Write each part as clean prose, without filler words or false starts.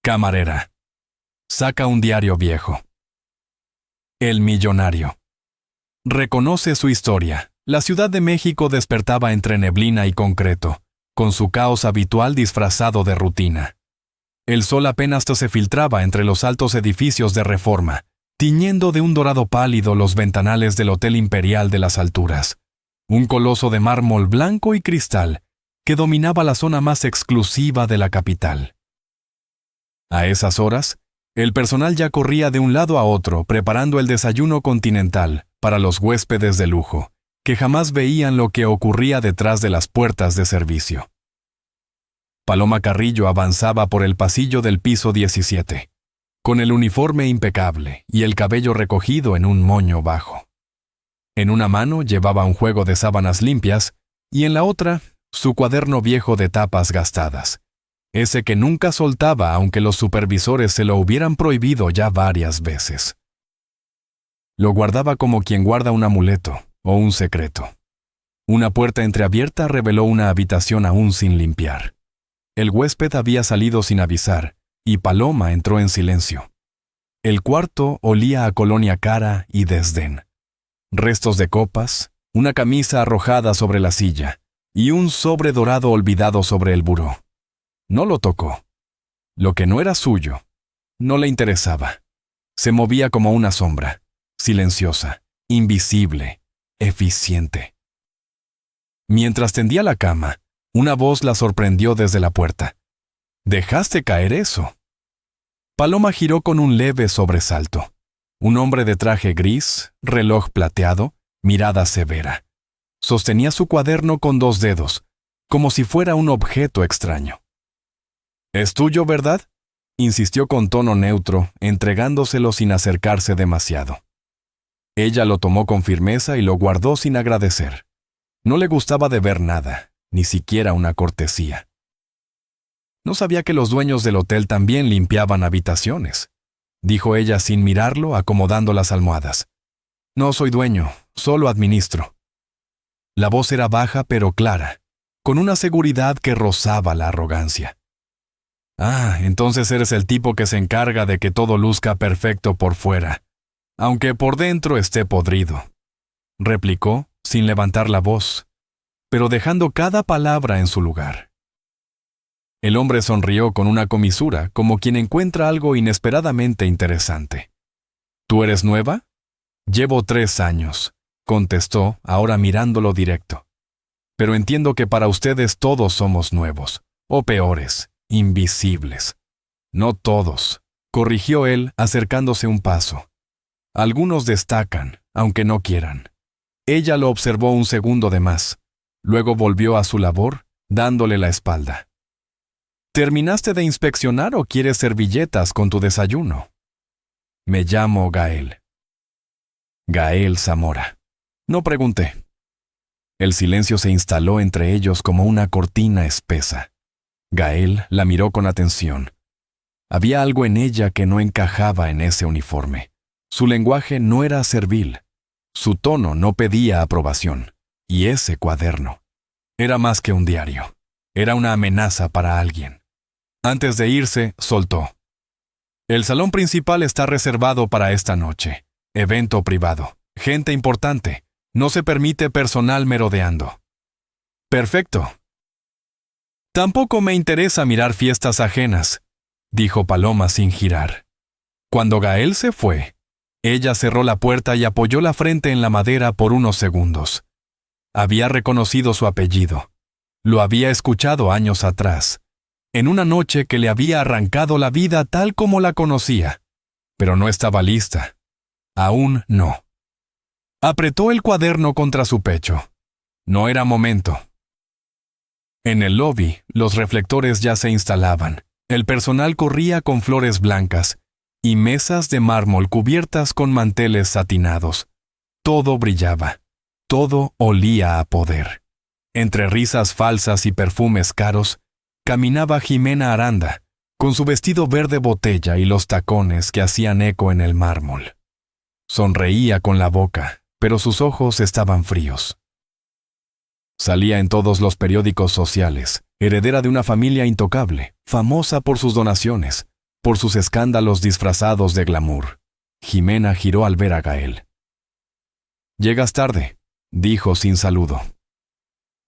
Camarera. Saca un diario viejo. El millonario. Reconoce su historia. La Ciudad de México despertaba entre neblina y concreto, con su caos habitual disfrazado de rutina. El sol apenas se filtraba entre los altos edificios de Reforma, tiñendo de un dorado pálido los ventanales del Hotel Imperial de las Alturas, un coloso de mármol blanco y cristal que dominaba la zona más exclusiva de la capital. A esas horas, el personal ya corría de un lado a otro preparando el desayuno continental para los huéspedes de lujo, que jamás veían lo que ocurría detrás de las puertas de servicio. Paloma Carrillo avanzaba por el pasillo del piso 17, con el uniforme impecable y el cabello recogido en un moño bajo. En una mano llevaba un juego de sábanas limpias y en la otra su cuaderno viejo de tapas gastadas, ese que nunca soltaba aunque los supervisores se lo hubieran prohibido ya varias veces. Lo guardaba como quien guarda un amuleto o un secreto. Una puerta entreabierta reveló una habitación aún sin limpiar. El huésped había salido sin avisar, y Paloma entró en silencio. El cuarto olía a colonia cara y desdén. Restos de copas, una camisa arrojada sobre la silla, y un sobre dorado olvidado sobre el buró. No lo tocó. Lo que no era suyo, no le interesaba. Se movía como una sombra, silenciosa, invisible, eficiente. Mientras tendía la cama, una voz la sorprendió desde la puerta. «¿Dejaste caer eso?» Paloma giró con un leve sobresalto. Un hombre de traje gris, reloj plateado, mirada severa. Sostenía su cuaderno con 2 dedos, como si fuera un objeto extraño. «¿Es tuyo, verdad?», insistió con tono neutro, entregándoselo sin acercarse demasiado. Ella lo tomó con firmeza y lo guardó sin agradecer. No le gustaba deber nada, ni siquiera una cortesía. No sabía que los dueños del hotel también limpiaban habitaciones, dijo ella sin mirarlo, acomodando las almohadas. No soy dueño, solo administro. La voz era baja pero clara, con una seguridad que rozaba la arrogancia. Ah, entonces eres el tipo que se encarga de que todo luzca perfecto por fuera, aunque por dentro esté podrido, replicó sin levantar la voz, pero dejando cada palabra en su lugar. El hombre sonrió con una comisura, como quien encuentra algo inesperadamente interesante. ¿Tú eres nueva? Llevo 3 años, contestó, ahora mirándolo directo. Pero entiendo que para ustedes todos somos nuevos, o peores, invisibles. No todos, corrigió él, acercándose un paso. Algunos destacan, aunque no quieran. Ella lo observó un segundo de más. Luego volvió a su labor, dándole la espalda. ¿Terminaste de inspeccionar o quieres servilletas con tu desayuno? Me llamo Gael. Gael Zamora. No pregunté. El silencio se instaló entre ellos como una cortina espesa. Gael la miró con atención. Había algo en ella que no encajaba en ese uniforme. Su lenguaje no era servil. Su tono no pedía aprobación. Y ese cuaderno era más que un diario. Era una amenaza para alguien. Antes de irse, soltó. El salón principal está reservado para esta noche. Evento privado. Gente importante. No se permite personal merodeando. Perfecto. Tampoco me interesa mirar fiestas ajenas, dijo Paloma sin girar. Cuando Gael se fue, ella cerró la puerta y apoyó la frente en la madera por unos segundos. Había reconocido su apellido. Lo había escuchado años atrás, en una noche que le había arrancado la vida tal como la conocía, pero no estaba lista. Aún no. Apretó el cuaderno contra su pecho. No era momento. En el lobby, los reflectores ya se instalaban. El personal corría con flores blancas y mesas de mármol cubiertas con manteles satinados. Todo brillaba. Todo olía a poder. Entre risas falsas y perfumes caros, caminaba Jimena Aranda, con su vestido verde botella y los tacones que hacían eco en el mármol. Sonreía con la boca, pero sus ojos estaban fríos. Salía en todos los periódicos sociales, heredera de una familia intocable, famosa por sus donaciones, por sus escándalos disfrazados de glamour. Jimena giró al ver a Gael. «Llegas tarde», dijo sin saludo.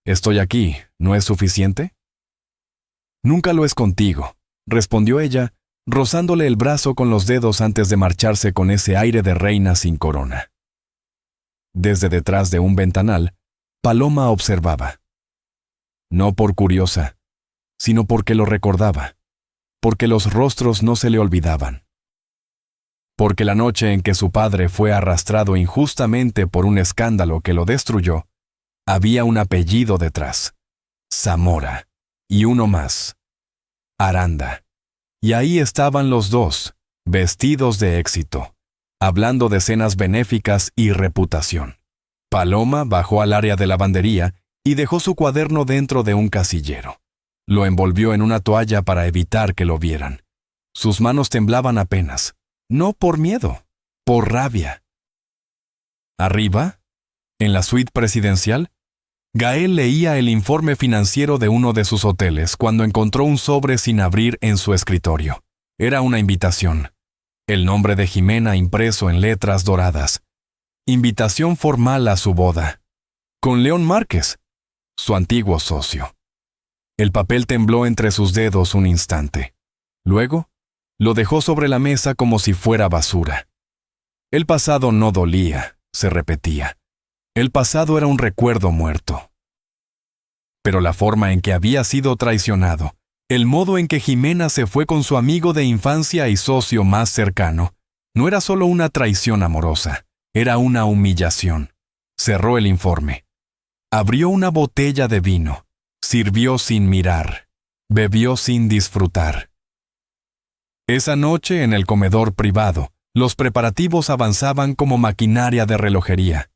«Estoy aquí, ¿no es suficiente?» «Nunca lo es contigo», respondió ella, rozándole el brazo con los dedos antes de marcharse con ese aire de reina sin corona. Desde detrás de un ventanal, Paloma observaba. No por curiosa, sino porque lo recordaba, porque los rostros no se le olvidaban. Porque la noche en que su padre fue arrastrado injustamente por un escándalo que lo destruyó, había un apellido detrás, Zamora, y uno más, Aranda. Y ahí estaban los dos, vestidos de éxito, hablando de cenas benéficas y reputación. Paloma bajó al área de lavandería y dejó su cuaderno dentro de un casillero. Lo envolvió en una toalla para evitar que lo vieran. Sus manos temblaban apenas, no por miedo, por rabia. Arriba, en la suite presidencial, Gael leía el informe financiero de uno de sus hoteles cuando encontró un sobre sin abrir en su escritorio. Era una invitación. El nombre de Jimena impreso en letras doradas. Invitación formal a su boda. Con León Márquez, su antiguo socio. El papel tembló entre sus dedos un instante. Luego, lo dejó sobre la mesa como si fuera basura. El pasado no dolía, se repetía. El pasado era un recuerdo muerto. Pero la forma en que había sido traicionado, el modo en que Jimena se fue con su amigo de infancia y socio más cercano, no era solo una traición amorosa, era una humillación. Cerró el informe. Abrió una botella de vino, sirvió sin mirar, bebió sin disfrutar. Esa noche en el comedor privado, los preparativos avanzaban como maquinaria de relojería.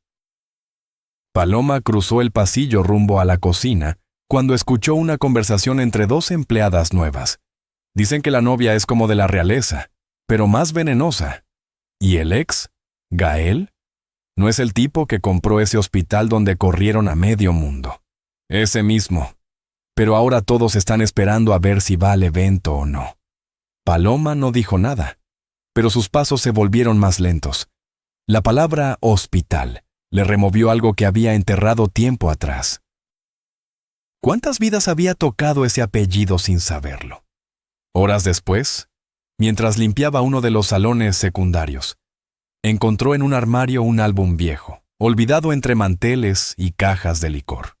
Paloma cruzó el pasillo rumbo a la cocina cuando escuchó una conversación entre dos empleadas nuevas. Dicen que la novia es como de la realeza, pero más venenosa. ¿Y el ex, Gael? ¿No es el tipo que compró ese hospital donde corrieron a medio mundo? Ese mismo. Pero ahora todos están esperando a ver si va al evento o no. Paloma no dijo nada, pero sus pasos se volvieron más lentos. La palabra hospital le removió algo que había enterrado tiempo atrás. ¿Cuántas vidas había tocado ese apellido sin saberlo? Horas después, mientras limpiaba uno de los salones secundarios, encontró en un armario un álbum viejo, olvidado entre manteles y cajas de licor.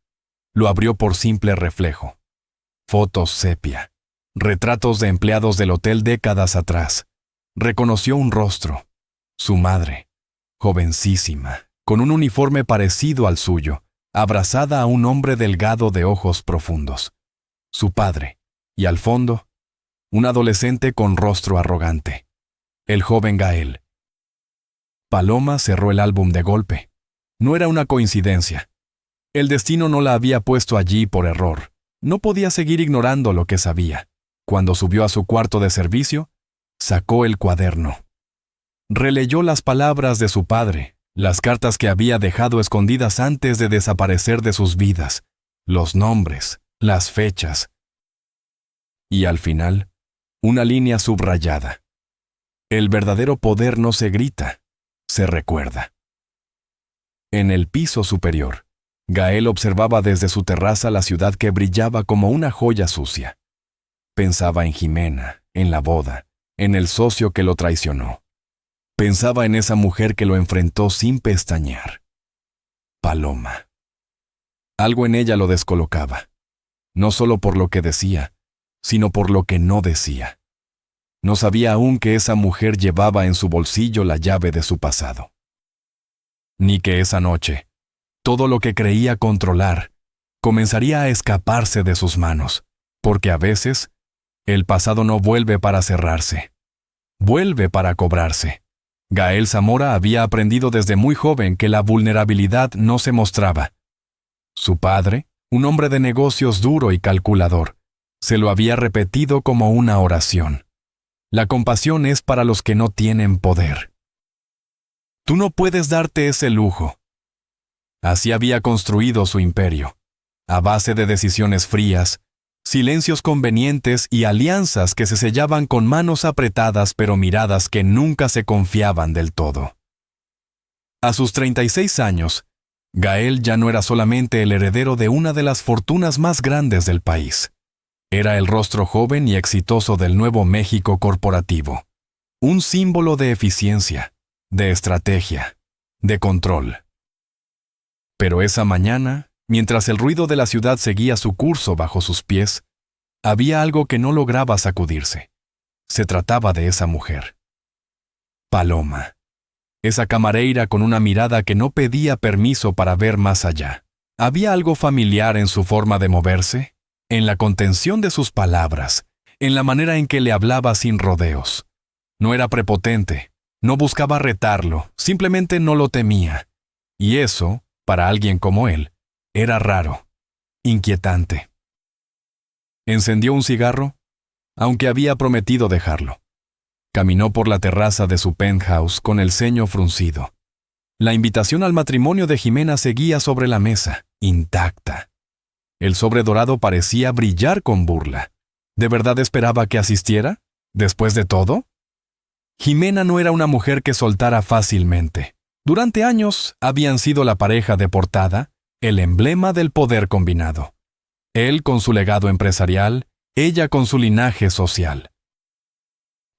Lo abrió por simple reflejo. Fotos sepia, retratos de empleados del hotel décadas atrás. Reconoció un rostro, su madre, jovencísima, con un uniforme parecido al suyo, abrazada a un hombre delgado de ojos profundos. Su padre, y al fondo, un adolescente con rostro arrogante. El joven Gael. Paloma cerró el álbum de golpe. No era una coincidencia. El destino no la había puesto allí por error. No podía seguir ignorando lo que sabía. Cuando subió a su cuarto de servicio, sacó el cuaderno. Releyó las palabras de su padre, las cartas que había dejado escondidas antes de desaparecer de sus vidas, los nombres, las fechas. Y al final, una línea subrayada. El verdadero poder no se grita, se recuerda. En el piso superior, Gael observaba desde su terraza la ciudad que brillaba como una joya sucia. Pensaba en Jimena, en la boda, en el socio que lo traicionó. Pensaba en esa mujer que lo enfrentó sin pestañear. Paloma. Algo en ella lo descolocaba, no solo por lo que decía, sino por lo que no decía. No sabía aún que esa mujer llevaba en su bolsillo la llave de su pasado. Ni que esa noche, todo lo que creía controlar, comenzaría a escaparse de sus manos, porque a veces, el pasado no vuelve para cerrarse, vuelve para cobrarse. Gael Zamora había aprendido desde muy joven que la vulnerabilidad no se mostraba. Su padre, un hombre de negocios duro y calculador, se lo había repetido como una oración. La compasión es para los que no tienen poder. Tú no puedes darte ese lujo. Así había construido su imperio, a base de decisiones frías, silencios convenientes y alianzas que se sellaban con manos apretadas pero miradas que nunca se confiaban del todo. A sus 36 años, Gael ya no era solamente el heredero de una de las fortunas más grandes del país. Era el rostro joven y exitoso del nuevo México corporativo. Un símbolo de eficiencia, de estrategia, de control. Pero esa mañana, mientras el ruido de la ciudad seguía su curso bajo sus pies, había algo que no lograba sacudirse. Se trataba de esa mujer. Paloma. Esa camareira con una mirada que no pedía permiso para ver más allá. Había algo familiar en su forma de moverse, en la contención de sus palabras, en la manera en que le hablaba sin rodeos. No era prepotente, no buscaba retarlo, simplemente no lo temía. Y eso, para alguien como él, era raro, inquietante. Encendió un cigarro, aunque había prometido dejarlo. Caminó por la terraza de su penthouse con el ceño fruncido. La invitación al matrimonio de Jimena seguía sobre la mesa, intacta. El sobre dorado parecía brillar con burla. ¿De verdad esperaba que asistiera? ¿Después de todo? Jimena no era una mujer que soltara fácilmente. Durante años habían sido la pareja de portada, el emblema del poder combinado. Él con su legado empresarial, ella con su linaje social.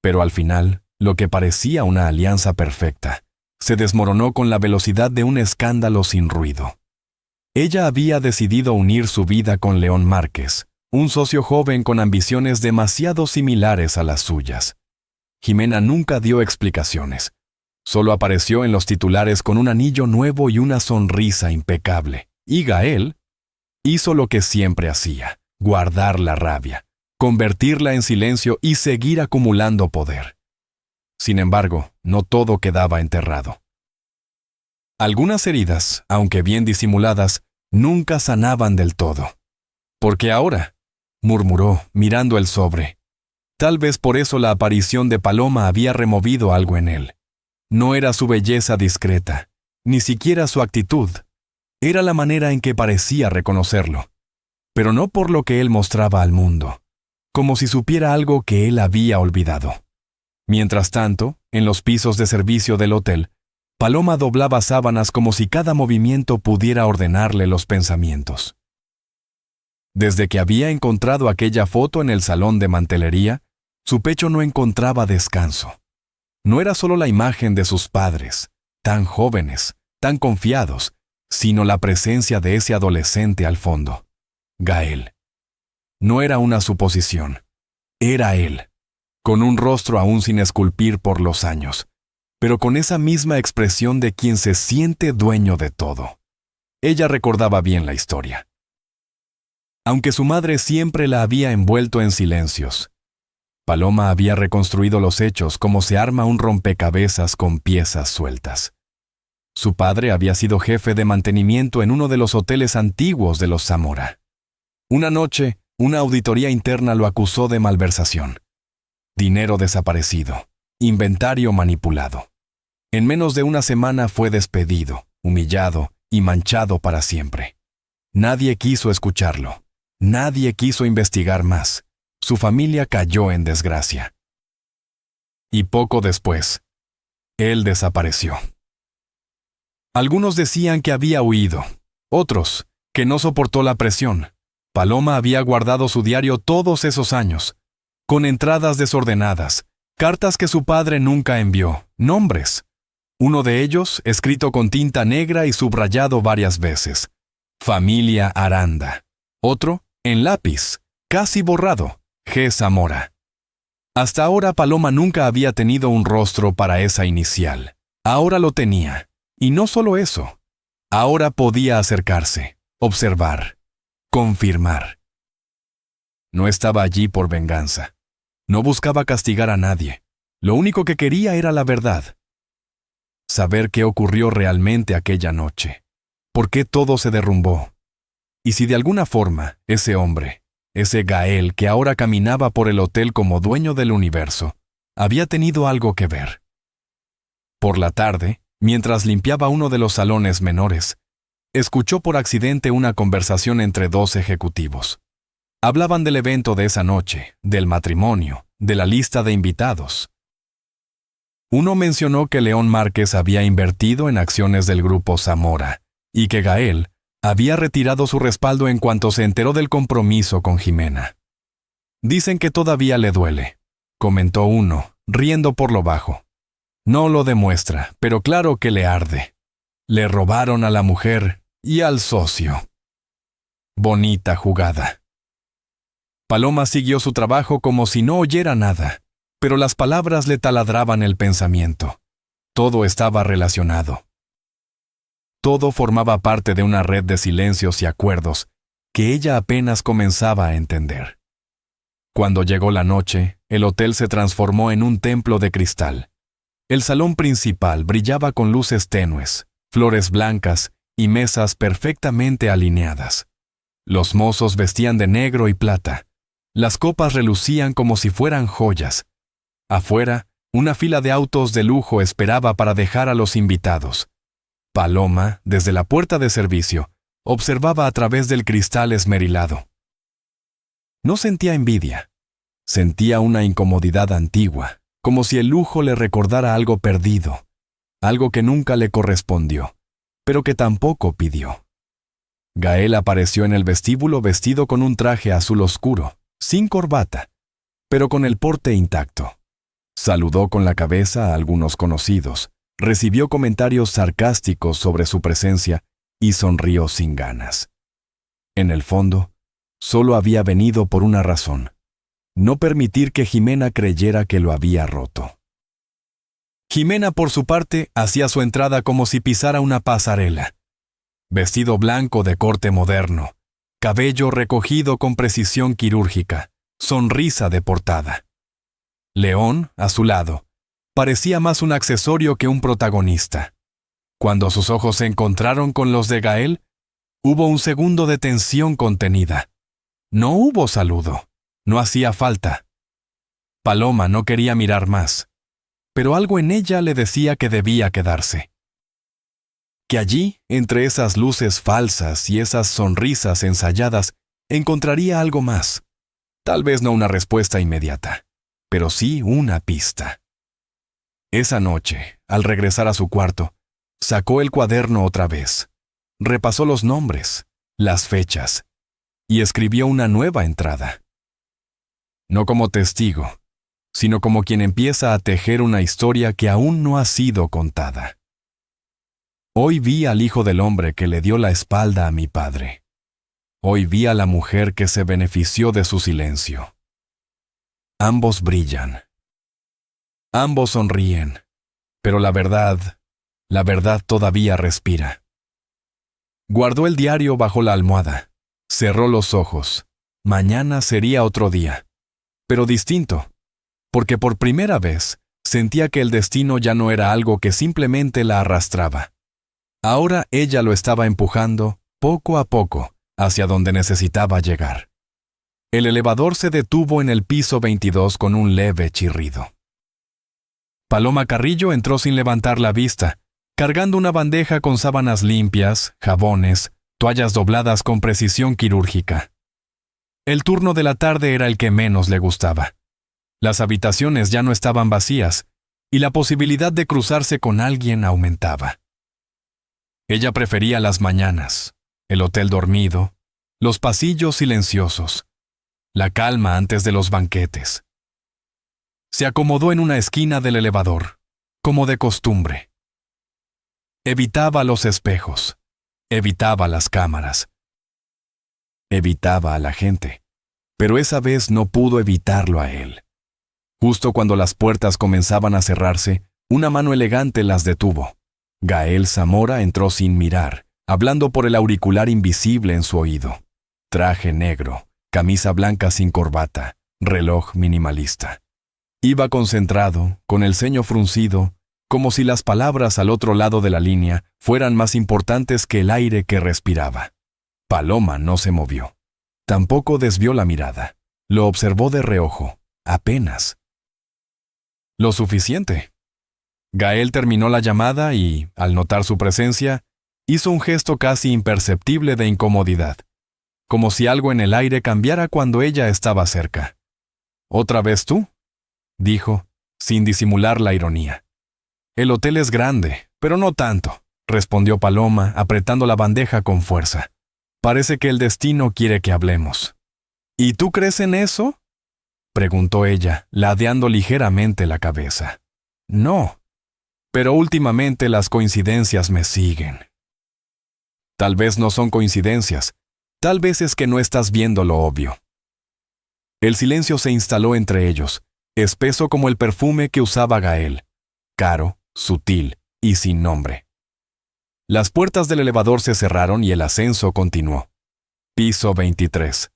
Pero al final, lo que parecía una alianza perfecta, se desmoronó con la velocidad de un escándalo sin ruido. Ella había decidido unir su vida con León Márquez, un socio joven con ambiciones demasiado similares a las suyas. Jimena nunca dio explicaciones. Solo apareció en los titulares con un anillo nuevo y una sonrisa impecable. Y Gael hizo lo que siempre hacía, guardar la rabia, convertirla en silencio y seguir acumulando poder. Sin embargo, no todo quedaba enterrado. Algunas heridas, aunque bien disimuladas, nunca sanaban del todo. «¿Por qué ahora?», murmuró, mirando el sobre. Tal vez por eso la aparición de Paloma había removido algo en él. No era su belleza discreta, ni siquiera su actitud. Era la manera en que parecía reconocerlo. Pero no por lo que él mostraba al mundo, como si supiera algo que él había olvidado. Mientras tanto, en los pisos de servicio del hotel, Paloma doblaba sábanas como si cada movimiento pudiera ordenarle los pensamientos. Desde que había encontrado aquella foto en el salón de mantelería, su pecho no encontraba descanso. No era solo la imagen de sus padres, tan jóvenes, tan confiados, sino la presencia de ese adolescente al fondo. Gael. No era una suposición. Era él, con un rostro aún sin esculpir por los años, pero con esa misma expresión de quien se siente dueño de todo. Ella recordaba bien la historia. Aunque su madre siempre la había envuelto en silencios, Paloma había reconstruido los hechos como se arma un rompecabezas con piezas sueltas. Su padre había sido jefe de mantenimiento en uno de los hoteles antiguos de los Zamora. Una noche, una auditoría interna lo acusó de malversación. Dinero desaparecido, inventario manipulado. En menos de una semana fue despedido, humillado y manchado para siempre. Nadie quiso escucharlo. Nadie quiso investigar más. Su familia cayó en desgracia. Y poco después, él desapareció. Algunos decían que había huido, otros, que no soportó la presión. Paloma había guardado su diario todos esos años, con entradas desordenadas, cartas que su padre nunca envió, nombres. Uno de ellos, escrito con tinta negra y subrayado varias veces. Familia Aranda. Otro, en lápiz, casi borrado. G. Zamora. Hasta ahora Paloma nunca había tenido un rostro para esa inicial. Ahora lo tenía. Y no solo eso. Ahora podía acercarse, observar, confirmar. No estaba allí por venganza. No buscaba castigar a nadie. Lo único que quería era la verdad. Saber qué ocurrió realmente aquella noche. ¿Por qué todo se derrumbó? Y si de alguna forma ese hombre, ese Gael que ahora caminaba por el hotel como dueño del universo, había tenido algo que ver. Por la tarde, mientras limpiaba uno de los salones menores, escuchó por accidente una conversación entre dos ejecutivos. Hablaban del evento de esa noche, del matrimonio, de la lista de invitados. Uno mencionó que León Márquez había invertido en acciones del grupo Zamora y que Gael había retirado su respaldo en cuanto se enteró del compromiso con Jimena. Dicen que todavía le duele, comentó uno, riendo por lo bajo. No lo demuestra, pero claro que le arde. Le robaron a la mujer y al socio. Bonita jugada. Paloma siguió su trabajo como si no oyera nada, pero las palabras le taladraban el pensamiento. Todo estaba relacionado. Todo formaba parte de una red de silencios y acuerdos que ella apenas comenzaba a entender. Cuando llegó la noche, el hotel se transformó en un templo de cristal. El salón principal brillaba con luces tenues, flores blancas y mesas perfectamente alineadas. Los mozos vestían de negro y plata. Las copas relucían como si fueran joyas. Afuera, una fila de autos de lujo esperaba para dejar a los invitados. Paloma, desde la puerta de servicio, observaba a través del cristal esmerilado. No sentía envidia. Sentía una incomodidad antigua, como si el lujo le recordara algo perdido, algo que nunca le correspondió, pero que tampoco pidió. Gael apareció en el vestíbulo vestido con un traje azul oscuro, sin corbata, pero con el porte intacto. Saludó con la cabeza a algunos conocidos, recibió comentarios sarcásticos sobre su presencia y sonrió sin ganas. En el fondo, solo había venido por una razón: no permitir que Jimena creyera que lo había roto. Jimena, por su parte, hacía su entrada como si pisara una pasarela. Vestido blanco de corte moderno, cabello recogido con precisión quirúrgica, sonrisa de portada. León, a su lado, parecía más un accesorio que un protagonista. Cuando sus ojos se encontraron con los de Gael, hubo un segundo de tensión contenida. No hubo saludo. No hacía falta. Paloma no quería mirar más, pero algo en ella le decía que debía quedarse. Que allí, entre esas luces falsas y esas sonrisas ensayadas, encontraría algo más. Tal vez no una respuesta inmediata, pero sí una pista. Esa noche, al regresar a su cuarto, sacó el cuaderno otra vez, repasó los nombres, las fechas, y escribió una nueva entrada. No como testigo, sino como quien empieza a tejer una historia que aún no ha sido contada. Hoy vi al Hijo del Hombre que le dio la espalda a mi padre. Hoy vi a la mujer que se benefició de su silencio. Ambos brillan. Ambos sonríen, pero la verdad todavía respira. Guardó el diario bajo la almohada, cerró los ojos. Mañana sería otro día, pero distinto, porque por primera vez sentía que el destino ya no era algo que simplemente la arrastraba. Ahora ella lo estaba empujando, poco a poco, hacia donde necesitaba llegar. El elevador se detuvo en el piso 22 con un leve chirrido. Paloma Carrillo entró sin levantar la vista, cargando una bandeja con sábanas limpias, jabones, toallas dobladas con precisión quirúrgica. El turno de la tarde era el que menos le gustaba. Las habitaciones ya no estaban vacías, y la posibilidad de cruzarse con alguien aumentaba. Ella prefería las mañanas, el hotel dormido, los pasillos silenciosos, la calma antes de los banquetes. Se acomodó en una esquina del elevador, como de costumbre. Evitaba los espejos, evitaba las cámaras, evitaba a la gente, pero esa vez no pudo evitarlo a él. Justo cuando las puertas comenzaban a cerrarse, una mano elegante las detuvo. Gael Zamora entró sin mirar, hablando por el auricular invisible en su oído. Traje negro, camisa blanca sin corbata, reloj minimalista. Iba concentrado, con el ceño fruncido, como si las palabras al otro lado de la línea fueran más importantes que el aire que respiraba. Paloma no se movió. Tampoco desvió la mirada. Lo observó de reojo, apenas. Lo suficiente. Gael terminó la llamada y, al notar su presencia, hizo un gesto casi imperceptible de incomodidad, como si algo en el aire cambiara cuando ella estaba cerca. ¿Otra vez tú?, dijo, sin disimular la ironía. El hotel es grande, pero no tanto, respondió Paloma, apretando la bandeja con fuerza. Parece que el destino quiere que hablemos. ¿Y tú crees en eso?, preguntó ella, ladeando ligeramente la cabeza. No, pero últimamente las coincidencias me siguen. Tal vez no son coincidencias, tal vez es que no estás viendo lo obvio. El silencio se instaló entre ellos, espeso como el perfume que usaba Gael, caro, sutil y sin nombre. Las puertas del elevador se cerraron y el ascenso continuó. Piso 23.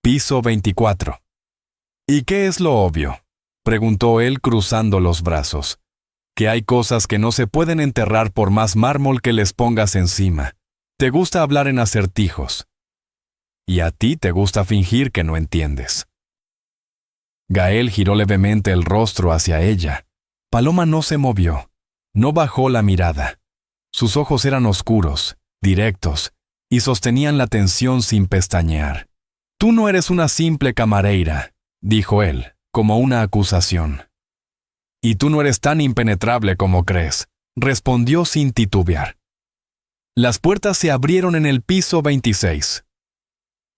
Piso 24. ¿Y qué es lo obvio?, preguntó él cruzando los brazos. Que hay cosas que no se pueden enterrar por más mármol que les pongas encima. Te gusta hablar en acertijos. Y a ti te gusta fingir que no entiendes. Gael giró levemente el rostro hacia ella. Paloma no se movió, no bajó la mirada. Sus ojos eran oscuros, directos, y sostenían la tensión sin pestañear. Tú no eres una simple camareira, dijo él, como una acusación. Y tú no eres tan impenetrable como crees, respondió sin titubear. Las puertas se abrieron en el piso 26.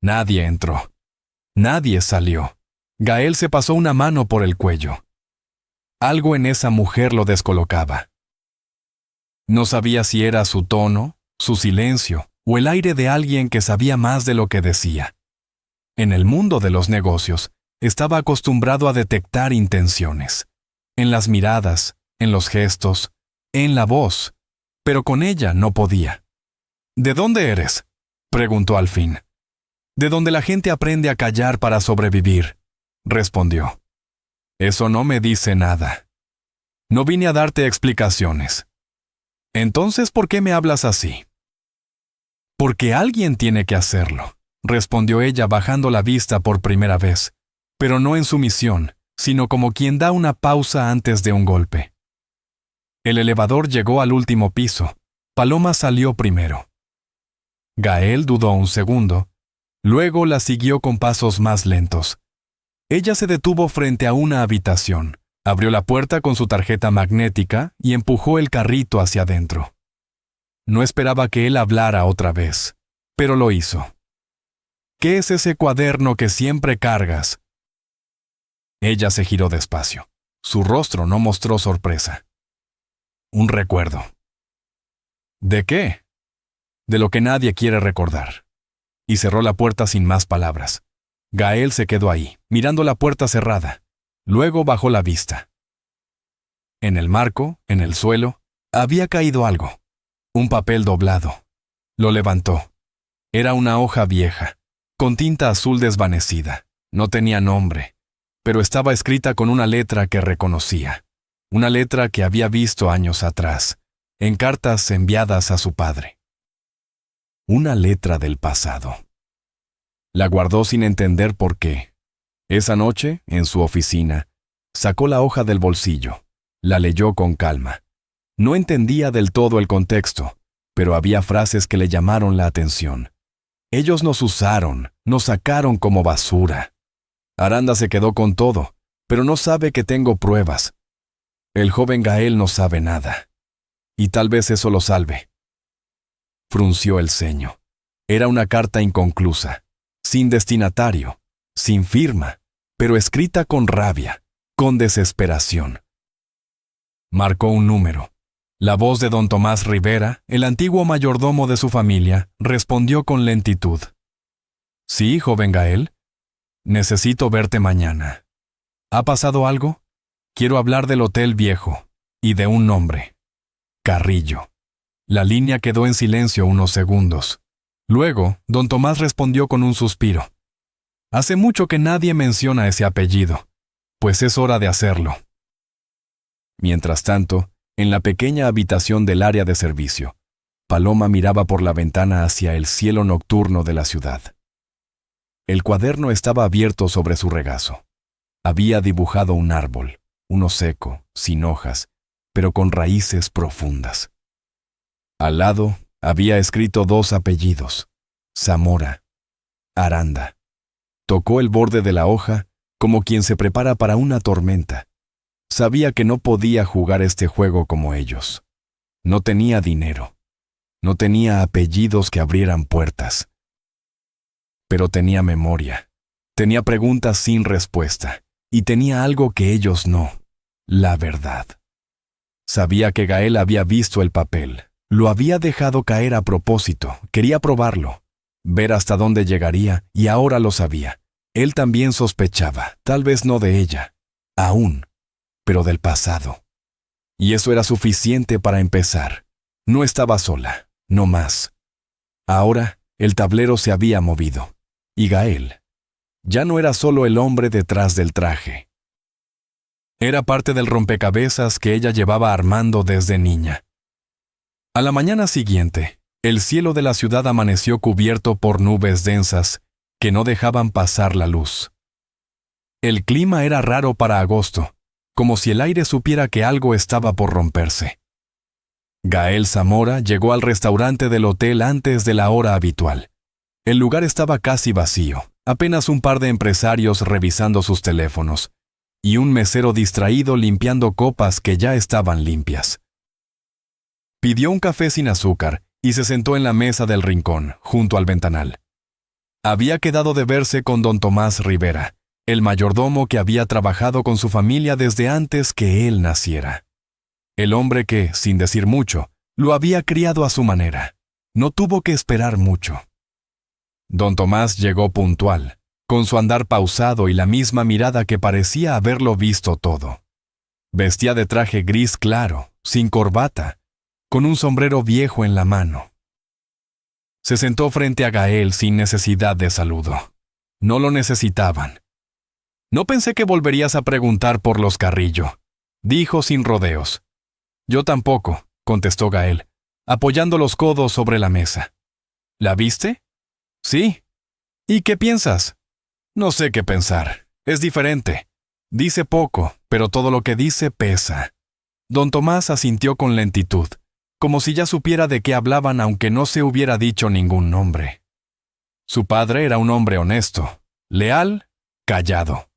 Nadie entró. Nadie salió. Gael se pasó una mano por el cuello. Algo en esa mujer lo descolocaba. No sabía si era su tono, su silencio, o el aire de alguien que sabía más de lo que decía. En el mundo de los negocios, estaba acostumbrado a detectar intenciones. En las miradas, en los gestos, en la voz, pero con ella no podía. ¿De dónde eres?, preguntó al fin. De donde la gente aprende a callar para sobrevivir, respondió. Eso no me dice nada. No vine a darte explicaciones. Entonces, ¿por qué me hablas así? Porque alguien tiene que hacerlo, respondió ella bajando la vista por primera vez, pero no en sumisión, sino como quien da una pausa antes de un golpe. El elevador llegó al último piso. Paloma salió primero. Gael dudó un segundo, luego la siguió con pasos más lentos. Ella se detuvo frente a una habitación, abrió la puerta con su tarjeta magnética y empujó el carrito hacia adentro. No esperaba que él hablara otra vez, pero lo hizo. ¿Qué es ese cuaderno que siempre cargas?, Ella se giró despacio. Su rostro no mostró sorpresa. Un recuerdo. ¿De qué? De lo que nadie quiere recordar. Y cerró la puerta sin más palabras. Gael se quedó ahí, mirando la puerta cerrada. Luego bajó la vista. En el marco, en el suelo, había caído algo. Un papel doblado. Lo levantó. Era una hoja vieja, con tinta azul desvanecida. No tenía nombre, pero estaba escrita con una letra que reconocía. Una letra que había visto años atrás, en cartas enviadas a su padre. Una letra del pasado. La guardó sin entender por qué. Esa noche, en su oficina, sacó la hoja del bolsillo. La leyó con calma. No entendía del todo el contexto, pero había frases que le llamaron la atención. Ellos nos usaron, nos sacaron como basura. Aranda se quedó con todo, pero no sabe que tengo pruebas. El joven Gael no sabe nada. Y tal vez eso lo salve. Frunció el ceño. Era una carta inconclusa, sin destinatario, sin firma, pero escrita con rabia, con desesperación. Marcó un número. La voz de don Tomás Rivera, el antiguo mayordomo de su familia, respondió con lentitud. Sí, joven Gael. Necesito verte mañana. ¿Ha pasado algo? Quiero hablar del Hotel Viejo y de un nombre. Carrillo. La línea quedó en silencio unos segundos. Luego, don Tomás respondió con un suspiro. Hace mucho que nadie menciona ese apellido, pues es hora de hacerlo. Mientras tanto, en la pequeña habitación del área de servicio, Paloma miraba por la ventana hacia el cielo nocturno de la ciudad. El cuaderno estaba abierto sobre su regazo. Había dibujado un árbol, uno seco, sin hojas, pero con raíces profundas. Al lado, había escrito 2 apellidos, Zamora Aranda. Tocó el borde de la hoja como quien se prepara para una tormenta. Sabía que no podía jugar este juego como ellos. No tenía dinero. No tenía apellidos que abrieran puertas. Pero tenía memoria. Tenía preguntas sin respuesta. Y tenía algo que ellos no: la verdad. Sabía que Gael había visto el papel. Lo había dejado caer a propósito. Quería probarlo, ver hasta dónde llegaría, y ahora lo sabía. Él también sospechaba, tal vez no de ella, aún, pero del pasado. Y eso era suficiente para empezar. No estaba sola, no más. Ahora, el tablero se había movido. Y Gael ya no era solo el hombre detrás del traje. Era parte del rompecabezas que ella llevaba armando desde niña. A la mañana siguiente, el cielo de la ciudad amaneció cubierto por nubes densas que no dejaban pasar la luz. El clima era raro para agosto, como si el aire supiera que algo estaba por romperse. Gael Zamora llegó al restaurante del hotel antes de la hora habitual. El lugar estaba casi vacío, apenas un par de empresarios revisando sus teléfonos, y un mesero distraído limpiando copas que ya estaban limpias. Pidió un café sin azúcar y se sentó en la mesa del rincón, junto al ventanal. Había quedado de verse con don Tomás Rivera, el mayordomo que había trabajado con su familia desde antes que él naciera. El hombre que, sin decir mucho, lo había criado a su manera. No tuvo que esperar mucho. Don Tomás llegó puntual, con su andar pausado y la misma mirada que parecía haberlo visto todo. Vestía de traje gris claro, sin corbata, con un sombrero viejo en la mano. Se sentó frente a Gael sin necesidad de saludo. No lo necesitaban. «No pensé que volverías a preguntar por los Carrillo», dijo sin rodeos. «Yo tampoco», contestó Gael, apoyando los codos sobre la mesa. «¿La viste?» «Sí». «¿Y qué piensas?» «No sé qué pensar. Es diferente. Dice poco, pero todo lo que dice pesa». Don Tomás asintió con lentitud, como si ya supiera de qué hablaban aunque no se hubiera dicho ningún nombre. Su padre era un hombre honesto, leal, callado.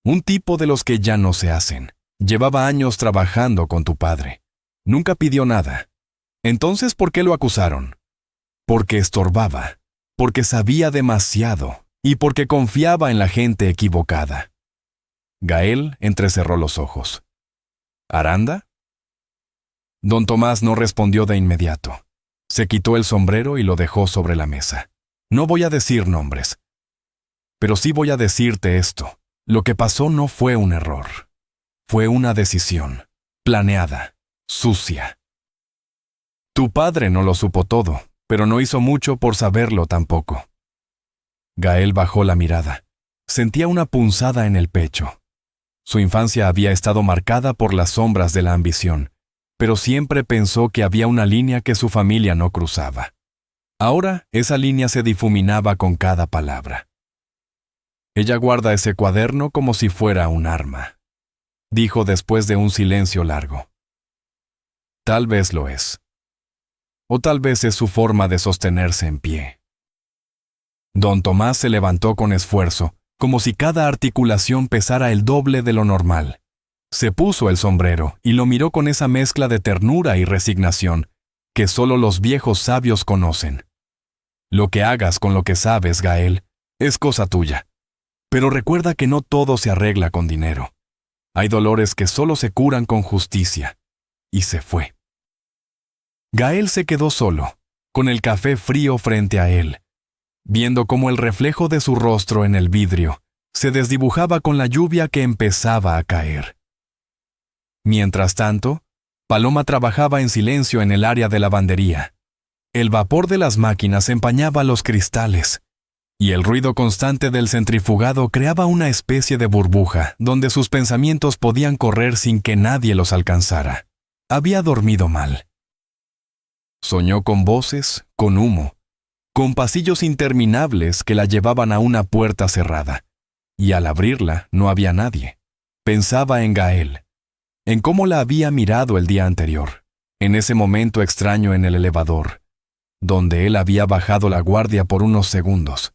Un tipo de los que ya no se hacen. Llevaba años trabajando con tu padre. Nunca pidió nada. Entonces, ¿por qué lo acusaron? Porque estorbaba, porque sabía demasiado y porque confiaba en la gente equivocada. Gael entrecerró los ojos. ¿Aranda? Don Tomás no respondió de inmediato. Se quitó el sombrero y lo dejó sobre la mesa. No voy a decir nombres. Pero sí voy a decirte esto. Lo que pasó no fue un error. Fue una decisión, planeada, sucia. Tu padre no lo supo todo, pero no hizo mucho por saberlo tampoco. Gael bajó la mirada. Sentía una punzada en el pecho. Su infancia había estado marcada por las sombras de la ambición, pero siempre pensó que había una línea que su familia no cruzaba. Ahora esa línea se difuminaba con cada palabra. Ella guarda ese cuaderno como si fuera un arma, dijo después de un silencio largo. Tal vez lo es. O tal vez es su forma de sostenerse en pie. Don Tomás se levantó con esfuerzo, como si cada articulación pesara el doble de lo normal. Se puso el sombrero y lo miró con esa mezcla de ternura y resignación que solo los viejos sabios conocen. Lo que hagas con lo que sabes, Gael, es cosa tuya. Pero recuerda que no todo se arregla con dinero. Hay dolores que solo se curan con justicia. Y se fue. Gael se quedó solo, con el café frío frente a él, viendo cómo el reflejo de su rostro en el vidrio se desdibujaba con la lluvia que empezaba a caer. Mientras tanto, Paloma trabajaba en silencio en el área de lavandería. El vapor de las máquinas empañaba los cristales, y el ruido constante del centrifugado creaba una especie de burbuja donde sus pensamientos podían correr sin que nadie los alcanzara. Había dormido mal. Soñó con voces, con humo, con pasillos interminables que la llevaban a una puerta cerrada, y al abrirla no había nadie. Pensaba en Gael, en cómo la había mirado el día anterior, en ese momento extraño en el elevador, donde él había bajado la guardia por unos segundos.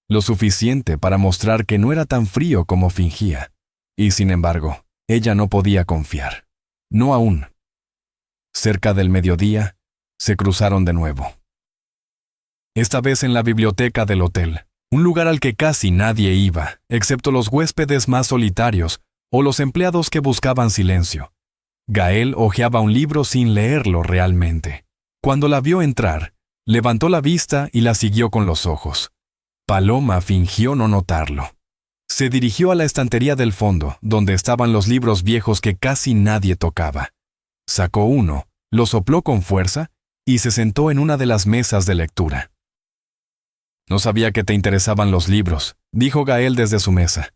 Lo suficiente para mostrar que no era tan frío como fingía. Y sin embargo, ella no podía confiar. No aún. Cerca del mediodía, se cruzaron de nuevo. Esta vez en la biblioteca del hotel, un lugar al que casi nadie iba, excepto los huéspedes más solitarios o los empleados que buscaban silencio. Gael hojeaba un libro sin leerlo realmente. Cuando la vio entrar, levantó la vista y la siguió con los ojos. Paloma fingió no notarlo. Se dirigió a la estantería del fondo, donde estaban los libros viejos que casi nadie tocaba. Sacó uno, lo sopló con fuerza y se sentó en una de las mesas de lectura. «No sabía que te interesaban los libros», dijo Gael desde su mesa.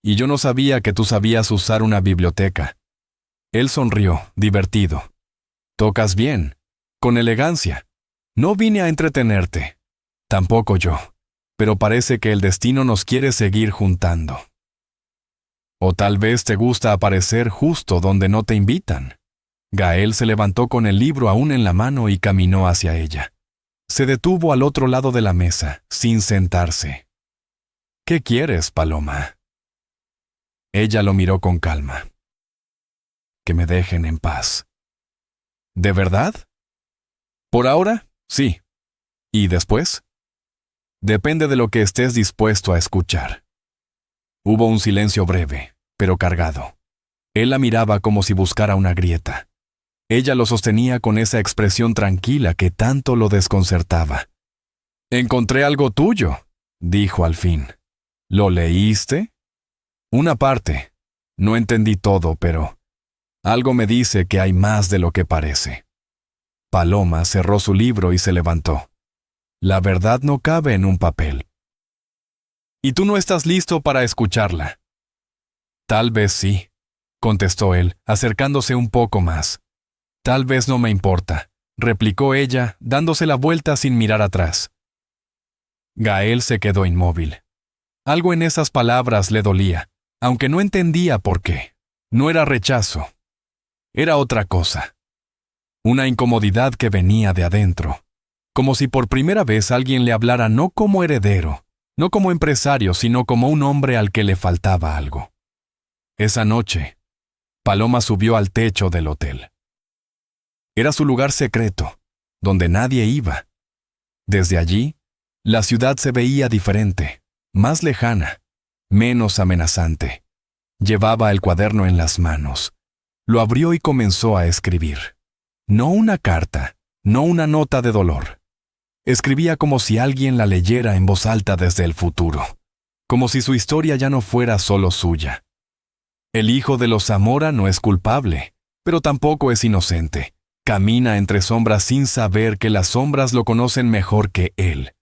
«Y yo no sabía que tú sabías usar una biblioteca». Él sonrió, divertido. «Tocas bien, con elegancia. No vine a entretenerte. Tampoco yo. Pero parece que el destino nos quiere seguir juntando. O tal vez te gusta aparecer justo donde no te invitan». Gael se levantó con el libro aún en la mano y caminó hacia ella. Se detuvo al otro lado de la mesa, sin sentarse. «¿Qué quieres, Paloma?» Ella lo miró con calma. «Que me dejen en paz». «¿De verdad?» «Por ahora, sí. ¿Y después?» «Depende de lo que estés dispuesto a escuchar». Hubo un silencio breve, pero cargado. Él la miraba como si buscara una grieta. Ella lo sostenía con esa expresión tranquila que tanto lo desconcertaba. «Encontré algo tuyo», dijo al fin. «¿Lo leíste?» «Una parte. No entendí todo, pero algo me dice que hay más de lo que parece». Paloma cerró su libro y se levantó. «La verdad no cabe en un papel». «¿Y tú no estás listo para escucharla?» «Tal vez sí», contestó él, acercándose un poco más. «Tal vez no me importa», replicó ella, dándose la vuelta sin mirar atrás. Gael se quedó inmóvil. Algo en esas palabras le dolía, aunque no entendía por qué. No era rechazo. Era otra cosa. Una incomodidad que venía de adentro. Como si por primera vez alguien le hablara no como heredero, no como empresario, sino como un hombre al que le faltaba algo. Esa noche, Paloma subió al techo del hotel. Era su lugar secreto, donde nadie iba. Desde allí, la ciudad se veía diferente, más lejana, menos amenazante. Llevaba el cuaderno en las manos. Lo abrió y comenzó a escribir. No una carta, no una nota de dolor. Escribía como si alguien la leyera en voz alta desde el futuro, como si su historia ya no fuera solo suya. El hijo de los Zamora no es culpable, pero tampoco es inocente. Camina entre sombras sin saber que las sombras lo conocen mejor que él.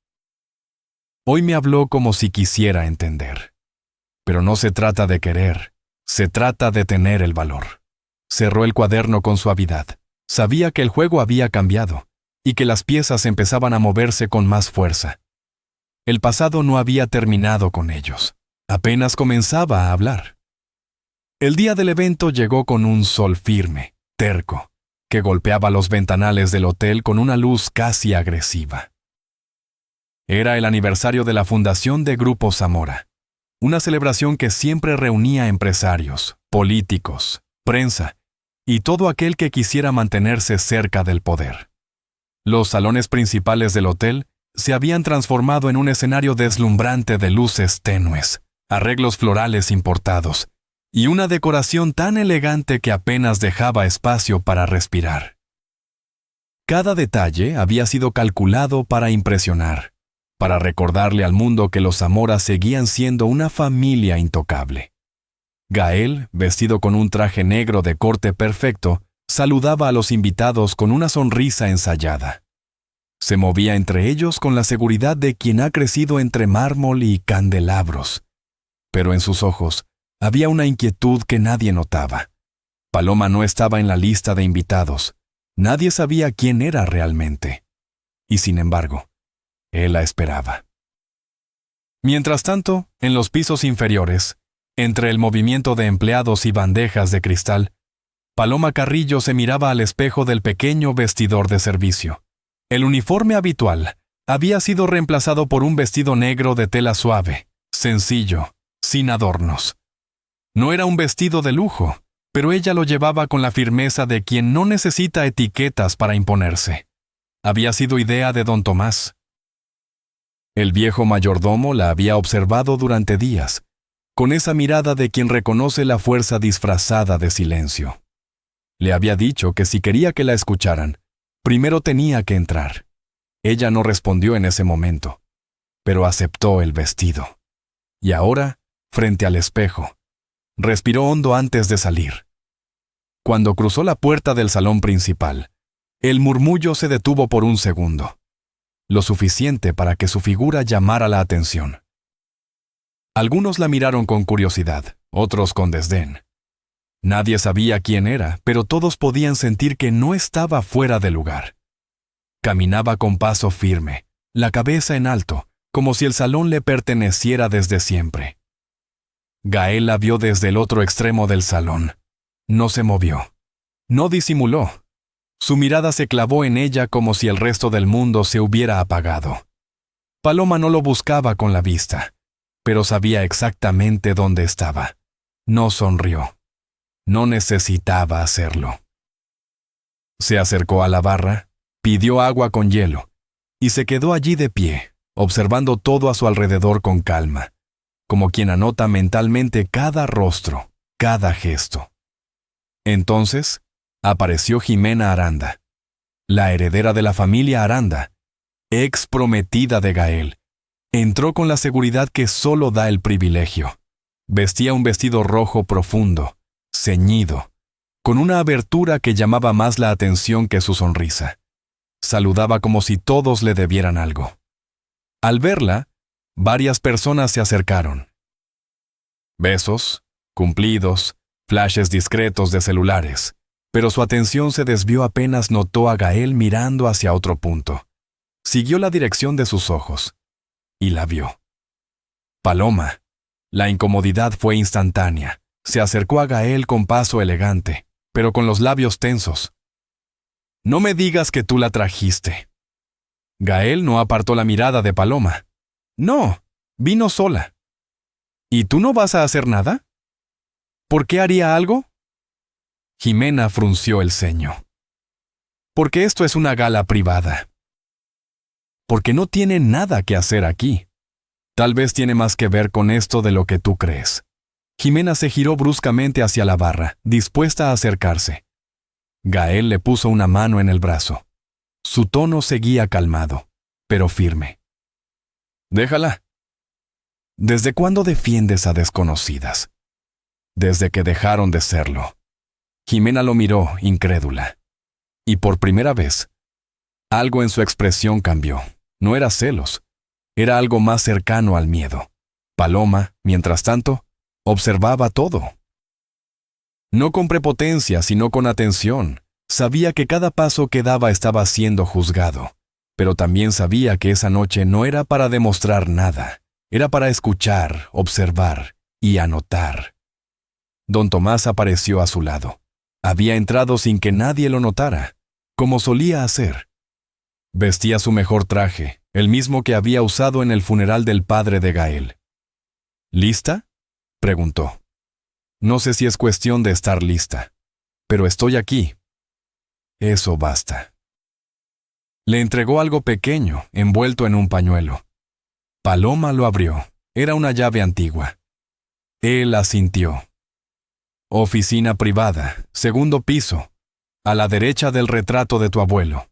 Hoy me habló como si quisiera entender. Pero no se trata de querer, se trata de tener el valor. Cerró el cuaderno con suavidad. Sabía que el juego había cambiado y que las piezas empezaban a moverse con más fuerza. El pasado no había terminado con ellos. Apenas comenzaba a hablar. El día del evento llegó con un sol firme, terco, que golpeaba los ventanales del hotel con una luz casi agresiva. Era el aniversario de la fundación de Grupo Zamora, una celebración que siempre reunía empresarios, políticos, prensa y todo aquel que quisiera mantenerse cerca del poder. Los salones principales del hotel se habían transformado en un escenario deslumbrante de luces tenues, arreglos florales importados, y una decoración tan elegante que apenas dejaba espacio para respirar. Cada detalle había sido calculado para impresionar, para recordarle al mundo que los Zamora seguían siendo una familia intocable. Gael, vestido con un traje negro de corte perfecto, saludaba a los invitados con una sonrisa ensayada. Se movía entre ellos con la seguridad de quien ha crecido entre mármol y candelabros. Pero en sus ojos había una inquietud que nadie notaba. Paloma no estaba en la lista de invitados. Nadie sabía quién era realmente. Y sin embargo, él la esperaba. Mientras tanto, en los pisos inferiores, entre el movimiento de empleados y bandejas de cristal, Paloma Carrillo se miraba al espejo del pequeño vestidor de servicio. El uniforme habitual había sido reemplazado por un vestido negro de tela suave, sencillo, sin adornos. No era un vestido de lujo, pero ella lo llevaba con la firmeza de quien no necesita etiquetas para imponerse. Había sido idea de don Tomás. El viejo mayordomo la había observado durante días, con esa mirada de quien reconoce la fuerza disfrazada de silencio. Le había dicho que si quería que la escucharan, primero tenía que entrar. Ella no respondió en ese momento, pero aceptó el vestido. Y ahora, frente al espejo, respiró hondo antes de salir. Cuando cruzó la puerta del salón principal, el murmullo se detuvo por un segundo, lo suficiente para que su figura llamara la atención. Algunos la miraron con curiosidad, otros con desdén. Nadie sabía quién era, pero todos podían sentir que no estaba fuera de lugar. Caminaba con paso firme, la cabeza en alto, como si el salón le perteneciera desde siempre. Gael la vio desde el otro extremo del salón. No se movió. No disimuló. Su mirada se clavó en ella como si el resto del mundo se hubiera apagado. Paloma no lo buscaba con la vista, pero sabía exactamente dónde estaba. No sonrió. No necesitaba hacerlo. Se acercó a la barra, pidió agua con hielo, y se quedó allí de pie, observando todo a su alrededor con calma, como quien anota mentalmente cada rostro, cada gesto. Entonces, apareció Jimena Aranda, la heredera de la familia Aranda, ex prometida de Gael. Entró con la seguridad que solo da el privilegio. Vestía un vestido rojo profundo, ceñido, con una abertura que llamaba más la atención que su sonrisa. Saludaba como si todos le debieran algo. Al verla, varias personas se acercaron. Besos, cumplidos, flashes discretos de celulares, pero su atención se desvió apenas notó a Gael mirando hacia otro punto. Siguió la dirección de sus ojos, y la vio. Paloma. La incomodidad fue instantánea. Se acercó a Gael con paso elegante, pero con los labios tensos. «No me digas que tú la trajiste». Gael no apartó la mirada de Paloma. «No, vino sola». «¿Y tú no vas a hacer nada? ¿Por qué haría algo?» Jimena frunció el ceño. «Porque esto es una gala privada». «Porque no tiene nada que hacer aquí. Tal vez tiene más que ver con esto de lo que tú crees». Jimena se giró bruscamente hacia la barra, dispuesta a acercarse. Gael le puso una mano en el brazo. Su tono seguía calmado, pero firme. «Déjala». «¿Desde cuándo defiendes a desconocidas?» «Desde que dejaron de serlo». Jimena lo miró, incrédula. Y por primera vez, algo en su expresión cambió. No era celos, era algo más cercano al miedo. Paloma, mientras tanto, observaba todo. No con prepotencia, sino con atención. Sabía que cada paso que daba estaba siendo juzgado, pero también sabía que esa noche no era para demostrar nada, era para escuchar, observar y anotar. Don Tomás apareció a su lado. Había entrado sin que nadie lo notara, como solía hacer. Vestía su mejor traje, el mismo que había usado en el funeral del padre de Gael. «¿Lista?», preguntó. «No sé si es cuestión de estar lista, pero estoy aquí». «Eso basta». Le entregó algo pequeño, envuelto en un pañuelo. Paloma lo abrió. Era una llave antigua. Él asintió. «Oficina privada, segundo piso, a la derecha del retrato de tu abuelo».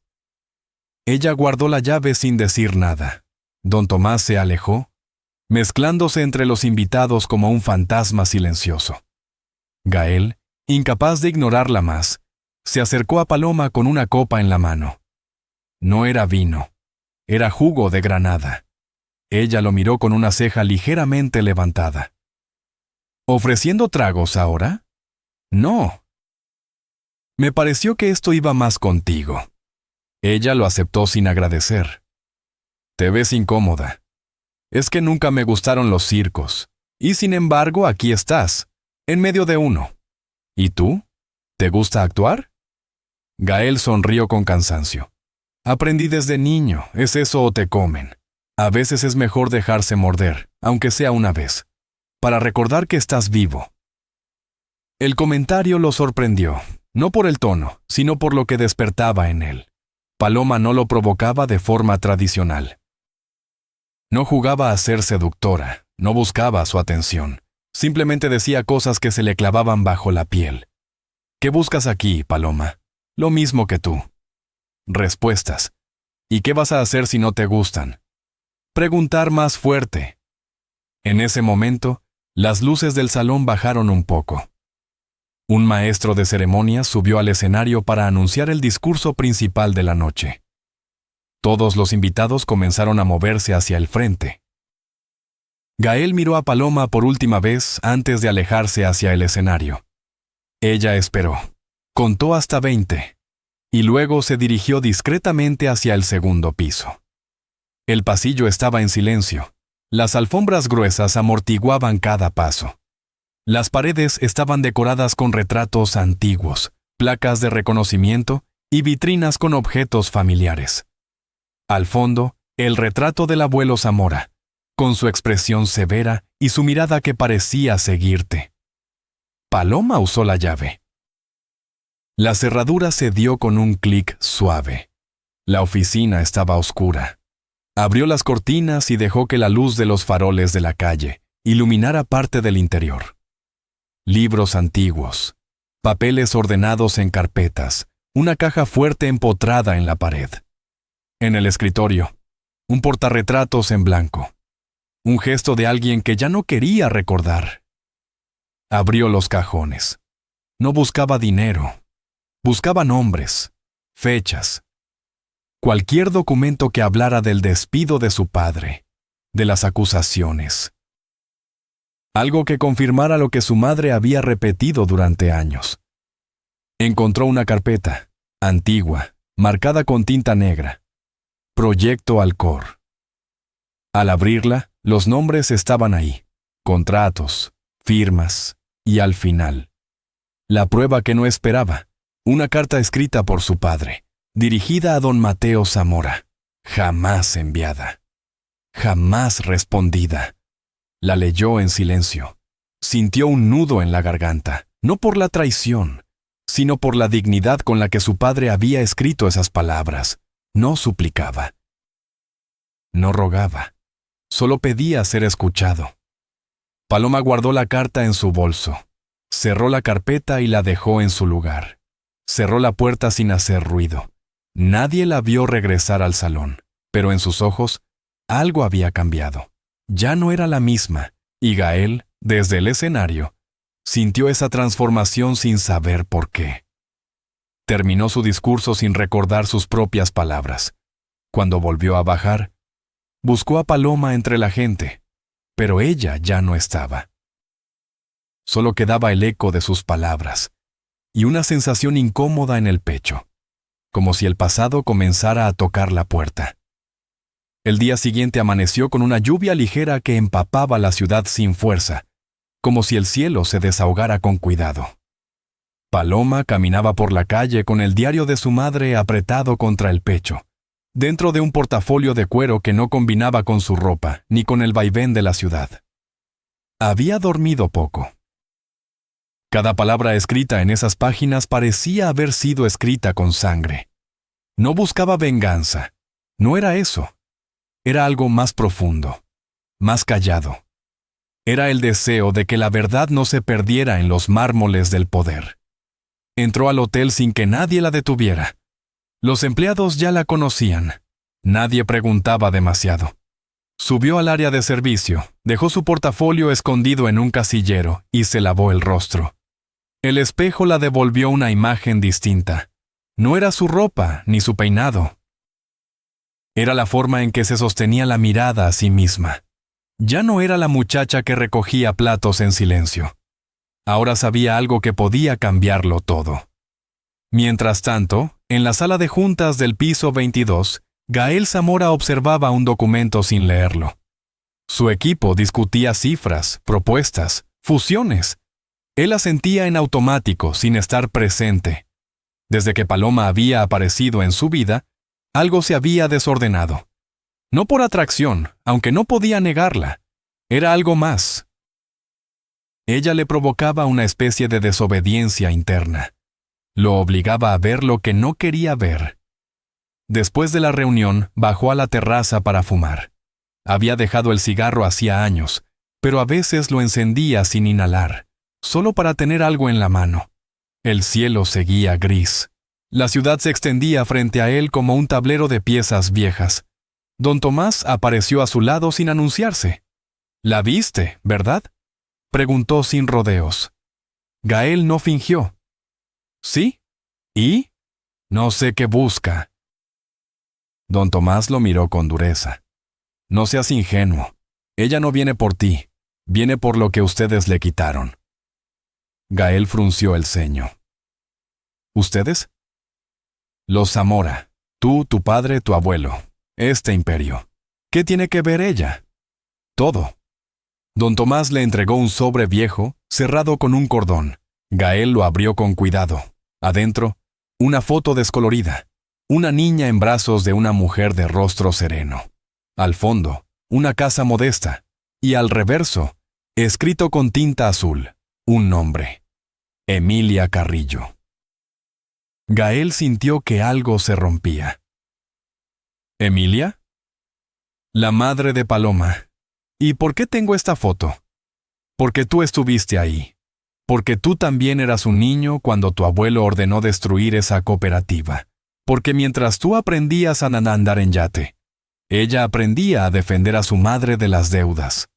Ella guardó la llave sin decir nada. Don Tomás se alejó, mezclándose entre los invitados como un fantasma silencioso. Gael, incapaz de ignorarla más, se acercó a Paloma con una copa en la mano. No era vino, era jugo de granada. Ella lo miró con una ceja ligeramente levantada. «¿Ofreciendo tragos ahora?» «No». «Me pareció que esto iba más contigo». Ella lo aceptó sin agradecer. «Te ves incómoda». «Es que nunca me gustaron los circos. Y sin embargo, aquí estás, en medio de uno. ¿Y tú? ¿Te gusta actuar?» Gael sonrió con cansancio. Aprendí desde niño, es eso o te comen. A veces es mejor dejarse morder, aunque sea una vez, para recordar que estás vivo. El comentario lo sorprendió, no por el tono, sino por lo que despertaba en él. Paloma no lo provocaba de forma tradicional. No jugaba a ser seductora, no buscaba su atención. Simplemente decía cosas que se le clavaban bajo la piel. ¿Qué buscas aquí, Paloma? Lo mismo que tú. Respuestas. ¿Y qué vas a hacer si no te gustan? Preguntar más fuerte. En ese momento, las luces del salón bajaron un poco. Un maestro de ceremonias subió al escenario para anunciar el discurso principal de la noche. Todos los invitados comenzaron a moverse hacia el frente. Gael miró a Paloma por última vez antes de alejarse hacia el escenario. Ella esperó. Contó hasta 20. Y luego se dirigió discretamente hacia el segundo piso. El pasillo estaba en silencio. Las alfombras gruesas amortiguaban cada paso. Las paredes estaban decoradas con retratos antiguos, placas de reconocimiento y vitrinas con objetos familiares. Al fondo, el retrato del abuelo Zamora, con su expresión severa y su mirada que parecía seguirte. Paloma usó la llave. La cerradura se dio con un clic suave. La oficina estaba oscura. Abrió las cortinas y dejó que la luz de los faroles de la calle iluminara parte del interior. Libros antiguos, papeles ordenados en carpetas, una caja fuerte empotrada en la pared. En el escritorio, un portarretratos en blanco. Un gesto de alguien que ya no quería recordar. Abrió los cajones. No buscaba dinero. Buscaba nombres, fechas. Cualquier documento que hablara del despido de su padre, de las acusaciones. Algo que confirmara lo que su madre había repetido durante años. Encontró una carpeta, antigua, marcada con tinta negra. Proyecto Alcor. Al abrirla, los nombres estaban ahí. Contratos, firmas, y al final. La prueba que no esperaba. Una carta escrita por su padre, dirigida a don Mateo Zamora. Jamás enviada. Jamás respondida. La leyó en silencio. Sintió un nudo en la garganta, no por la traición, sino por la dignidad con la que su padre había escrito esas palabras. No suplicaba. No rogaba. Solo pedía ser escuchado. Paloma guardó la carta en su bolso. Cerró la carpeta y la dejó en su lugar. Cerró la puerta sin hacer ruido. Nadie la vio regresar al salón, pero en sus ojos algo había cambiado. Ya no era la misma, y Gael, desde el escenario, sintió esa transformación sin saber por qué. Terminó su discurso sin recordar sus propias palabras. Cuando volvió a bajar, buscó a Paloma entre la gente, pero ella ya no estaba. Solo quedaba el eco de sus palabras, y una sensación incómoda en el pecho, como si el pasado comenzara a tocar la puerta. El día siguiente amaneció con una lluvia ligera que empapaba la ciudad sin fuerza, como si el cielo se desahogara con cuidado. Paloma caminaba por la calle con el diario de su madre apretado contra el pecho, dentro de un portafolio de cuero que no combinaba con su ropa ni con el vaivén de la ciudad. Había dormido poco. Cada palabra escrita en esas páginas parecía haber sido escrita con sangre. No buscaba venganza. No era eso. Era algo más profundo, más callado. Era el deseo de que la verdad no se perdiera en los mármoles del poder. Entró al hotel sin que nadie la detuviera. Los empleados ya la conocían. Nadie preguntaba demasiado. Subió al área de servicio, dejó su portafolio escondido en un casillero y se lavó el rostro. El espejo la devolvió una imagen distinta. No era su ropa ni su peinado. Era la forma en que se sostenía la mirada a sí misma. Ya no era la muchacha que recogía platos en silencio. Ahora sabía algo que podía cambiarlo todo. Mientras tanto, en la sala de juntas del piso 22, Gael Zamora observaba un documento sin leerlo. Su equipo discutía cifras, propuestas, fusiones. Él asentía en automático, sin estar presente. Desde que Paloma había aparecido en su vida, Algo se había desordenado. No por atracción, aunque no podía negarla. Era algo más. Ella le provocaba una especie de desobediencia interna. Lo obligaba a ver lo que no quería ver. Después de la reunión, bajó a la terraza para fumar. Había dejado el cigarro hacía años, pero a veces lo encendía sin inhalar, solo para tener algo en la mano. El cielo seguía gris. La ciudad se extendía frente a él como un tablero de piezas viejas. Don Tomás apareció a su lado sin anunciarse. «¿La viste, verdad?», preguntó sin rodeos. Gael no fingió. «¿Sí? ¿Y? No sé qué busca». Don Tomás lo miró con dureza. «No seas ingenuo. Ella no viene por ti. Viene por lo que ustedes le quitaron». Gael frunció el ceño. «¿Ustedes?» «Los Zamora. Tú, tu padre, tu abuelo. Este imperio. ¿Qué tiene que ver ella?» «Todo». Don Tomás le entregó un sobre viejo, cerrado con un cordón. Gael lo abrió con cuidado. Adentro, una foto descolorida. Una niña en brazos de una mujer de rostro sereno. Al fondo, una casa modesta. Y al reverso, escrito con tinta azul, un nombre. Emilia Carrillo. Gael sintió que algo se rompía. ¿Emilia? La madre de Paloma. ¿Y por qué tengo esta foto? Porque tú estuviste ahí. Porque tú también eras un niño cuando tu abuelo ordenó destruir esa cooperativa. Porque mientras tú aprendías a andar en yate, ella aprendía a defender a su madre de las deudas.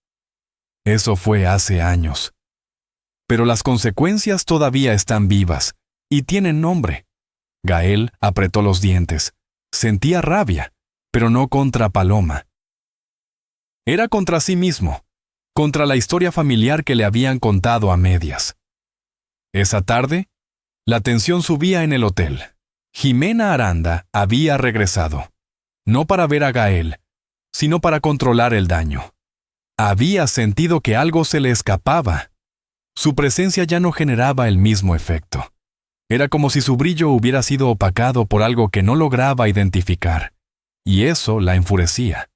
Eso fue hace años. Pero las consecuencias todavía están vivas y tienen nombre. Gael apretó los dientes. Sentía rabia, pero no contra Paloma. Era contra sí mismo, contra la historia familiar que le habían contado a medias. Esa tarde, la tensión subía en el hotel. Jimena Aranda había regresado, no para ver a Gael, sino para controlar el daño. Había sentido que algo se le escapaba. Su presencia ya no generaba el mismo efecto. Era como si su brillo hubiera sido opacado por algo que no lograba identificar, y eso la enfurecía.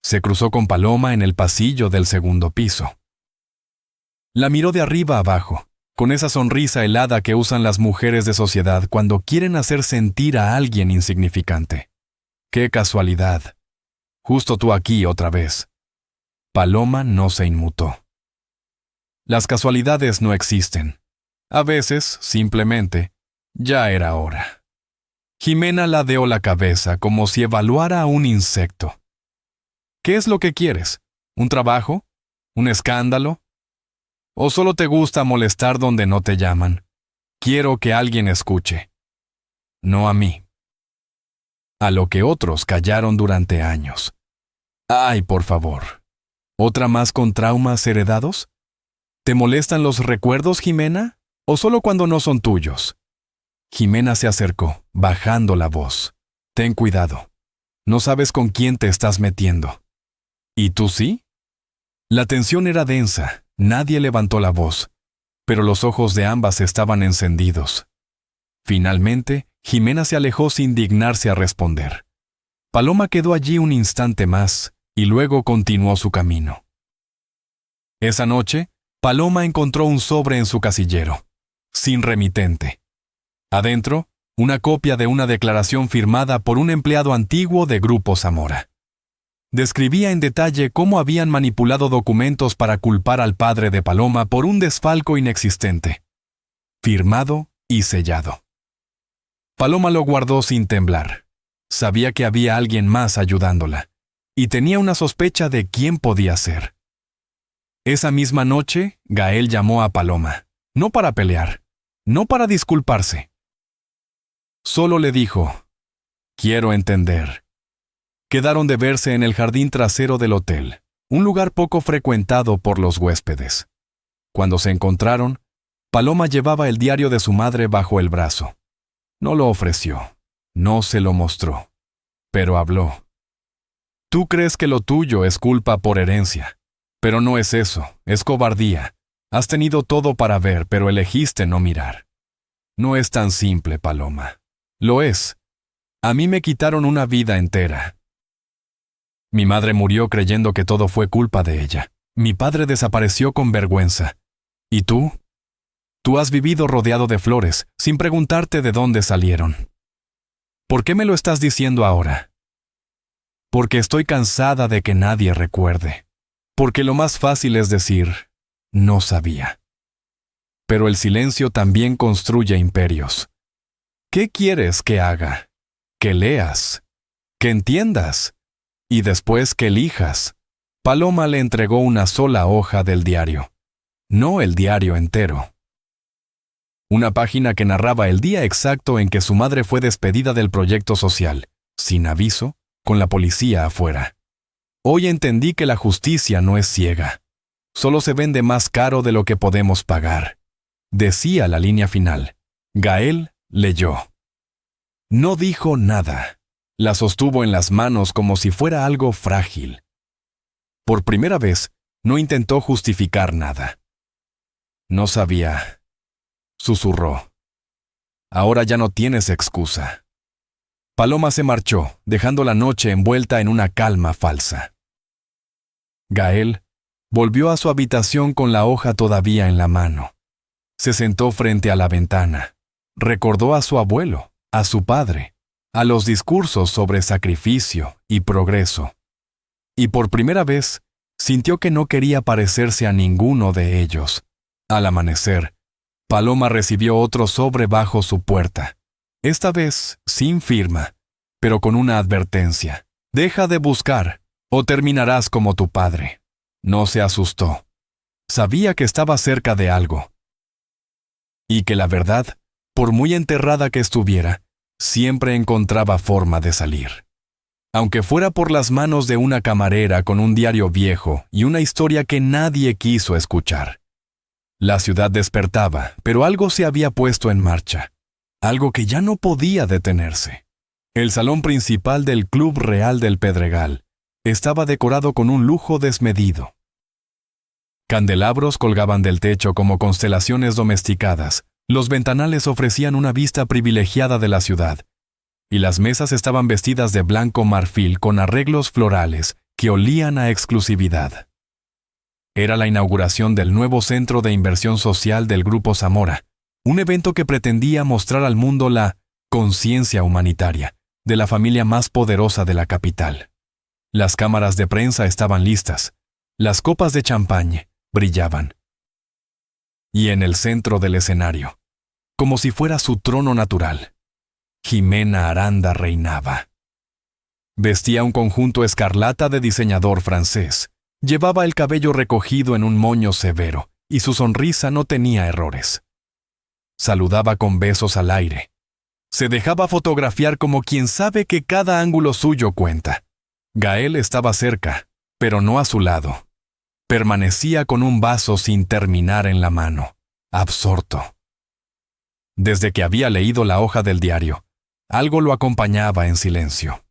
Se cruzó con Paloma en el pasillo del segundo piso. La miró de arriba abajo, con esa sonrisa helada que usan las mujeres de sociedad cuando quieren hacer sentir a alguien insignificante. ¡Qué casualidad! Justo tú aquí otra vez. Paloma no se inmutó. Las casualidades no existen. A veces, simplemente, ya era hora. Jimena ladeó la cabeza como si evaluara a un insecto. ¿Qué es lo que quieres? ¿Un trabajo? ¿Un escándalo? ¿O solo te gusta molestar donde no te llaman? Quiero que alguien escuche. No a mí. A lo que otros callaron durante años. Ay, por favor. ¿Otra más con traumas heredados? ¿Te molestan los recuerdos, Jimena? ¿O solo cuando no son tuyos? Jimena se acercó, bajando la voz. Ten cuidado. No sabes con quién te estás metiendo. ¿Y tú sí? La tensión era densa, nadie levantó la voz, pero los ojos de ambas estaban encendidos. Finalmente, Jimena se alejó sin dignarse a responder. Paloma quedó allí un instante más y luego continuó su camino. Esa noche, Paloma encontró un sobre en su casillero, sin remitente. Adentro, una copia de una declaración firmada por un empleado antiguo de Grupo Zamora. Describía en detalle cómo habían manipulado documentos para culpar al padre de Paloma por un desfalco inexistente. Firmado y sellado. Paloma lo guardó sin temblar. Sabía que había alguien más ayudándola, y tenía una sospecha de quién podía ser. Esa misma noche, Gael llamó a Paloma, no para pelear, no para disculparse. Solo le dijo, «Quiero entender». Quedaron de verse en el jardín trasero del hotel, un lugar poco frecuentado por los huéspedes. Cuando se encontraron, Paloma llevaba el diario de su madre bajo el brazo. No lo ofreció, no se lo mostró, pero habló. Tú crees que lo tuyo es culpa por herencia, pero no es eso, es cobardía. Has tenido todo para ver, pero elegiste no mirar. No es tan simple, Paloma. Lo es. A mí me quitaron una vida entera. Mi madre murió creyendo que todo fue culpa de ella. Mi padre desapareció con vergüenza. ¿Y tú? Tú has vivido rodeado de flores, sin preguntarte de dónde salieron. ¿Por qué me lo estás diciendo ahora? Porque estoy cansada de que nadie recuerde. Porque lo más fácil es decir, no sabía. Pero el silencio también construye imperios. ¿Qué quieres que haga? Que leas, que entiendas, y después que elijas. Paloma le entregó una sola hoja del diario, no el diario entero. Una página que narraba el día exacto en que su madre fue despedida del proyecto social, sin aviso, con la policía afuera. Hoy entendí que la justicia no es ciega. Solo se vende más caro de lo que podemos pagar. Decía la línea final. Gael leyó. No dijo nada. La sostuvo en las manos como si fuera algo frágil. Por primera vez, no intentó justificar nada. No sabía. Susurró. Ahora ya no tienes excusa. Paloma se marchó, dejando la noche envuelta en una calma falsa. Gael volvió a su habitación con la hoja todavía en la mano. Se sentó frente a la ventana. Recordó a su abuelo, a su padre, a los discursos sobre sacrificio y progreso. Y por primera vez, sintió que no quería parecerse a ninguno de ellos. Al amanecer, Paloma recibió otro sobre bajo su puerta. Esta vez sin firma, pero con una advertencia. Deja de buscar, o terminarás como tu padre. No se asustó. Sabía que estaba cerca de algo. Y que la verdad, por muy enterrada que estuviera, siempre encontraba forma de salir. Aunque fuera por las manos de una camarera con un diario viejo y una historia que nadie quiso escuchar. La ciudad despertaba, pero algo se había puesto en marcha. Algo que ya no podía detenerse. El salón principal del Club Real del Pedregal estaba decorado con un lujo desmedido. Candelabros colgaban del techo como constelaciones domesticadas. Los ventanales ofrecían una vista privilegiada de la ciudad, y las mesas estaban vestidas de blanco marfil con arreglos florales que olían a exclusividad. Era la inauguración del nuevo Centro de Inversión Social del Grupo Zamora, un evento que pretendía mostrar al mundo la conciencia humanitaria de la familia más poderosa de la capital. Las cámaras de prensa estaban listas, las copas de champagne brillaban. Y en el centro del escenario, como si fuera su trono natural, Jimena Aranda reinaba. Vestía un conjunto escarlata de diseñador francés, llevaba el cabello recogido en un moño severo, y su sonrisa no tenía errores. Saludaba con besos al aire. Se dejaba fotografiar como quien sabe que cada ángulo suyo cuenta. Gael estaba cerca, pero no a su lado. Permanecía con un vaso sin terminar en la mano, absorto. Desde que había leído la hoja del diario, algo lo acompañaba en silencio.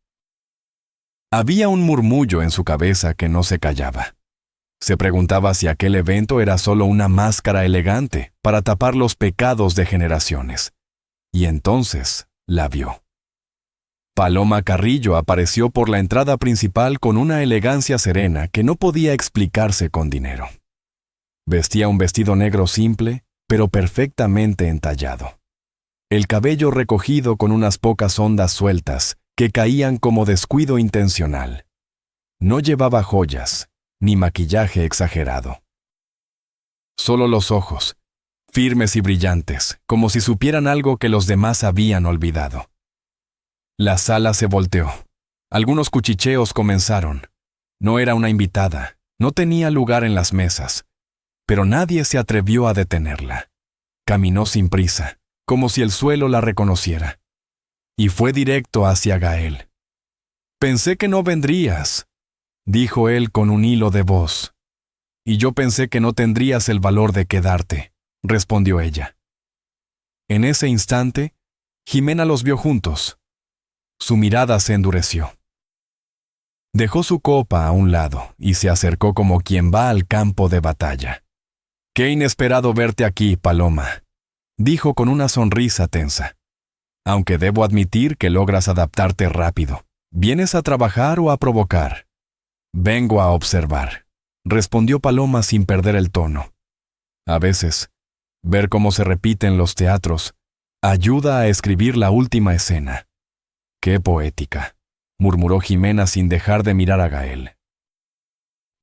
Había un murmullo en su cabeza que no se callaba. Se preguntaba si aquel evento era solo una máscara elegante para tapar los pecados de generaciones. Y entonces la vio. Paloma Carrillo apareció por la entrada principal con una elegancia serena que no podía explicarse con dinero. Vestía un vestido negro simple, pero perfectamente entallado. El cabello recogido con unas pocas ondas sueltas que caían como descuido intencional. No llevaba joyas, ni maquillaje exagerado. Solo los ojos, firmes y brillantes, como si supieran algo que los demás habían olvidado. La sala se volteó. Algunos cuchicheos comenzaron. No era una invitada, no tenía lugar en las mesas, pero nadie se atrevió a detenerla. Caminó sin prisa, como si el suelo la reconociera, y fue directo hacia Gael. «Pensé que no vendrías», dijo él con un hilo de voz. «Y yo pensé que no tendrías el valor de quedarte», respondió ella. En ese instante, Jimena los vio juntos. Su mirada se endureció. Dejó su copa a un lado y se acercó como quien va al campo de batalla. «Qué inesperado verte aquí, Paloma», dijo con una sonrisa tensa. aunque debo admitir que logras adaptarte rápido. ¿Vienes a trabajar o a provocar? Vengo a observar, respondió Paloma sin perder el tono. A veces, ver cómo se repiten los teatros ayuda a escribir la última escena. ¡Qué poética!, murmuró Jimena sin dejar de mirar a Gael.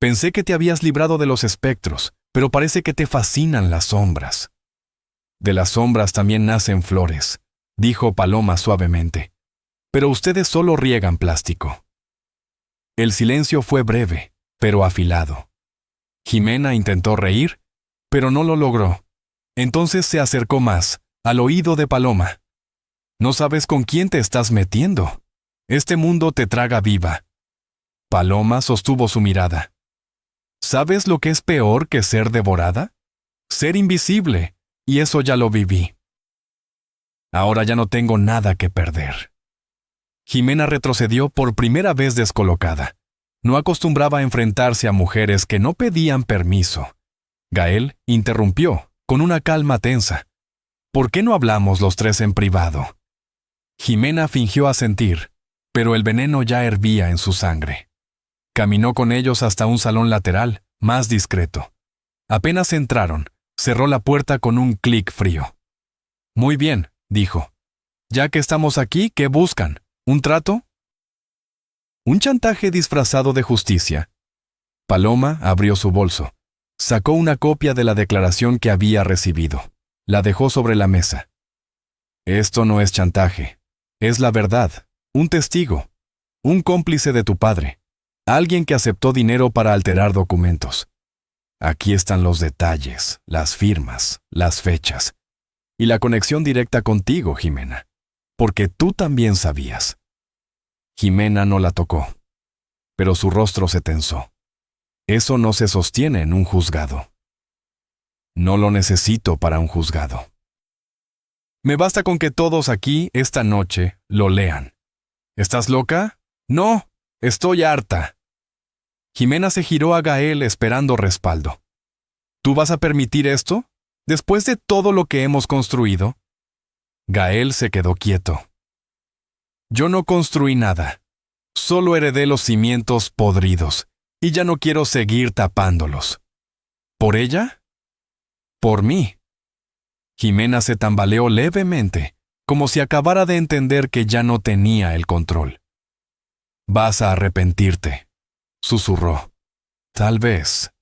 Pensé que te habías librado de los espectros, pero parece que te fascinan las sombras. De las sombras también nacen flores, dijo Paloma suavemente. Pero ustedes solo riegan plástico. El silencio fue breve, pero afilado. Jimena intentó reír, pero no lo logró. Entonces se acercó más, al oído de Paloma. No sabes con quién te estás metiendo. Este mundo te traga viva. Paloma sostuvo su mirada. ¿Sabes lo que es peor que ser devorada? Ser invisible, y eso ya lo viví. Ahora ya no tengo nada que perder. Jimena retrocedió por primera vez descolocada. No acostumbraba a enfrentarse a mujeres que no pedían permiso. Gael interrumpió, con una calma tensa. ¿Por qué no hablamos los tres en privado? Jimena fingió asentir, pero el veneno ya hervía en su sangre. Caminó con ellos hasta un salón lateral, más discreto. Apenas entraron, cerró la puerta con un clic frío. Muy bien, dijo. Ya que estamos aquí, ¿qué buscan? ¿Un trato? ¿Un chantaje disfrazado de justicia? Paloma abrió su bolso. Sacó una copia de la declaración que había recibido. La dejó sobre la mesa. Esto no es chantaje. Es la verdad. Un testigo. Un cómplice de tu padre. Alguien que aceptó dinero para alterar documentos. Aquí están los detalles, las firmas, las fechas. Y la conexión directa contigo, Jimena. Porque tú también sabías. Jimena no la tocó, pero su rostro se tensó. Eso no se sostiene en un juzgado. No lo necesito para un juzgado. Me basta con que todos aquí, esta noche, lo lean. ¿Estás loca? No, estoy harta. Jimena se giró a Gael esperando respaldo. ¿Tú vas a permitir esto? ¿Después de todo lo que hemos construido? Gael se quedó quieto. Yo no construí nada. Solo heredé los cimientos podridos, y ya no quiero seguir tapándolos. ¿Por ella? Por mí. Jimena se tambaleó levemente, como si acabara de entender que ya no tenía el control. Vas a arrepentirte, susurró. Tal vez.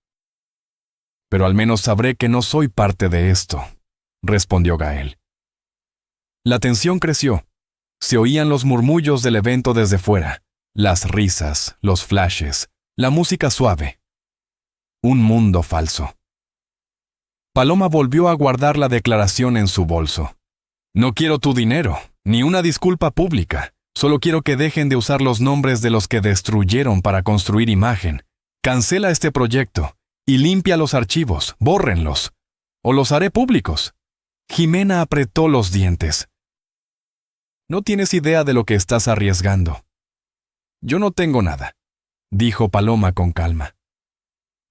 Pero al menos sabré que no soy parte de esto, respondió Gael. La tensión creció. Se oían los murmullos del evento desde fuera, las risas, los flashes, la música suave. Un mundo falso. Paloma volvió a guardar la declaración en su bolso. No quiero tu dinero, ni una disculpa pública. Solo quiero que dejen de usar los nombres de los que destruyeron para construir imagen. Cancela este proyecto y limpia los archivos, bórrenlos. O los haré públicos. Jimena apretó los dientes. No tienes idea de lo que estás arriesgando. Yo no tengo nada, dijo Paloma con calma.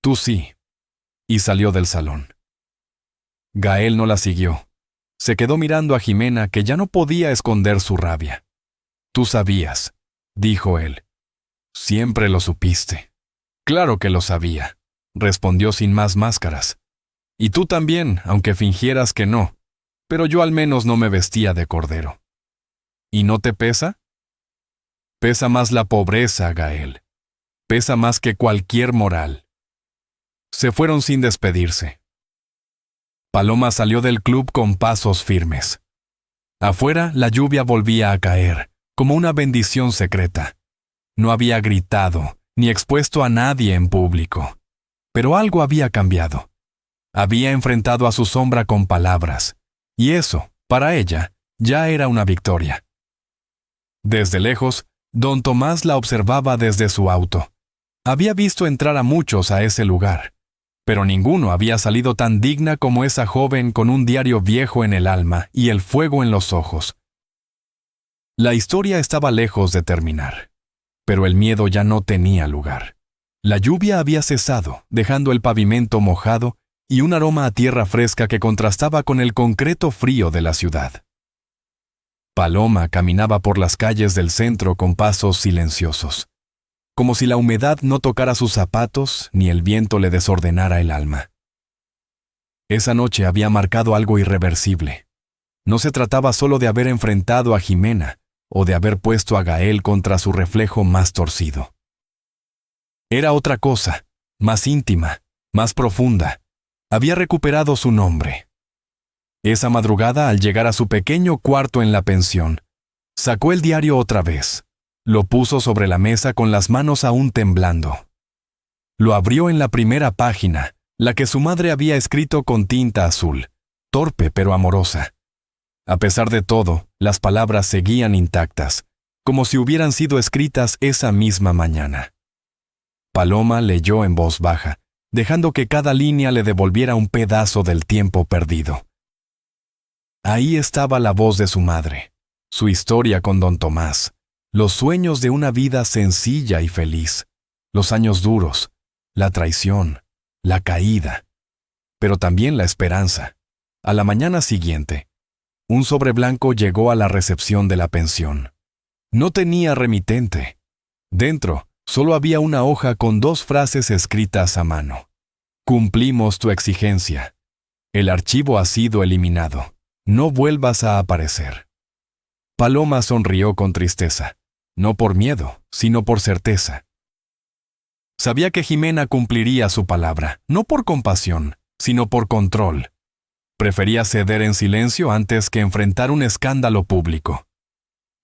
Tú sí. Y salió del salón. Gael no la siguió. Se quedó mirando a Jimena, que ya no podía esconder su rabia. Tú sabías, dijo él. Siempre lo supiste. Claro que lo sabía, respondió sin más máscaras. Y tú también, aunque fingieras que no. Pero yo al menos no me vestía de cordero. ¿Y no te pesa? Pesa más la pobreza, Gael. Pesa más que cualquier moral. Se fueron sin despedirse. Paloma salió del club con pasos firmes. Afuera, la lluvia volvía a caer, como una bendición secreta. No había gritado, ni expuesto a nadie en público. Pero algo había cambiado. Había enfrentado a su sombra con palabras, y eso, para ella, ya era una victoria. Desde lejos, don Tomás la observaba desde su auto. Había visto entrar a muchos a ese lugar, pero ninguno había salido tan digna como esa joven con un diario viejo en el alma y el fuego en los ojos. La historia estaba lejos de terminar, pero el miedo ya no tenía lugar. La lluvia había cesado, dejando el pavimento mojado y un aroma a tierra fresca que contrastaba con el concreto frío de la ciudad. Paloma caminaba por las calles del centro con pasos silenciosos, como si la humedad no tocara sus zapatos ni el viento le desordenara el alma. Esa noche había marcado algo irreversible. No se trataba solo de haber enfrentado a Jimena o de haber puesto a Gael contra su reflejo más torcido. Era otra cosa, más íntima, más profunda. Había recuperado su nombre. Esa madrugada, al llegar a su pequeño cuarto en la pensión, sacó el diario otra vez. Lo puso sobre la mesa con las manos aún temblando. Lo abrió en la primera página, la que su madre había escrito con tinta azul, torpe pero amorosa. A pesar de todo, las palabras seguían intactas, como si hubieran sido escritas esa misma mañana. Paloma leyó en voz baja, dejando que cada línea le devolviera un pedazo del tiempo perdido. Ahí estaba la voz de su madre, su historia con don Tomás, los sueños de una vida sencilla y feliz, los años duros, la traición, la caída, pero también la esperanza. A la mañana siguiente, un sobre blanco llegó a la recepción de la pensión. No tenía remitente. Dentro, solo había una hoja con 2 frases escritas a mano. Cumplimos tu exigencia. El archivo ha sido eliminado. No vuelvas a aparecer. Paloma sonrió con tristeza, no por miedo, sino por certeza. Sabía que Jimena cumpliría su palabra, no por compasión, sino por control. Prefería ceder en silencio antes que enfrentar un escándalo público.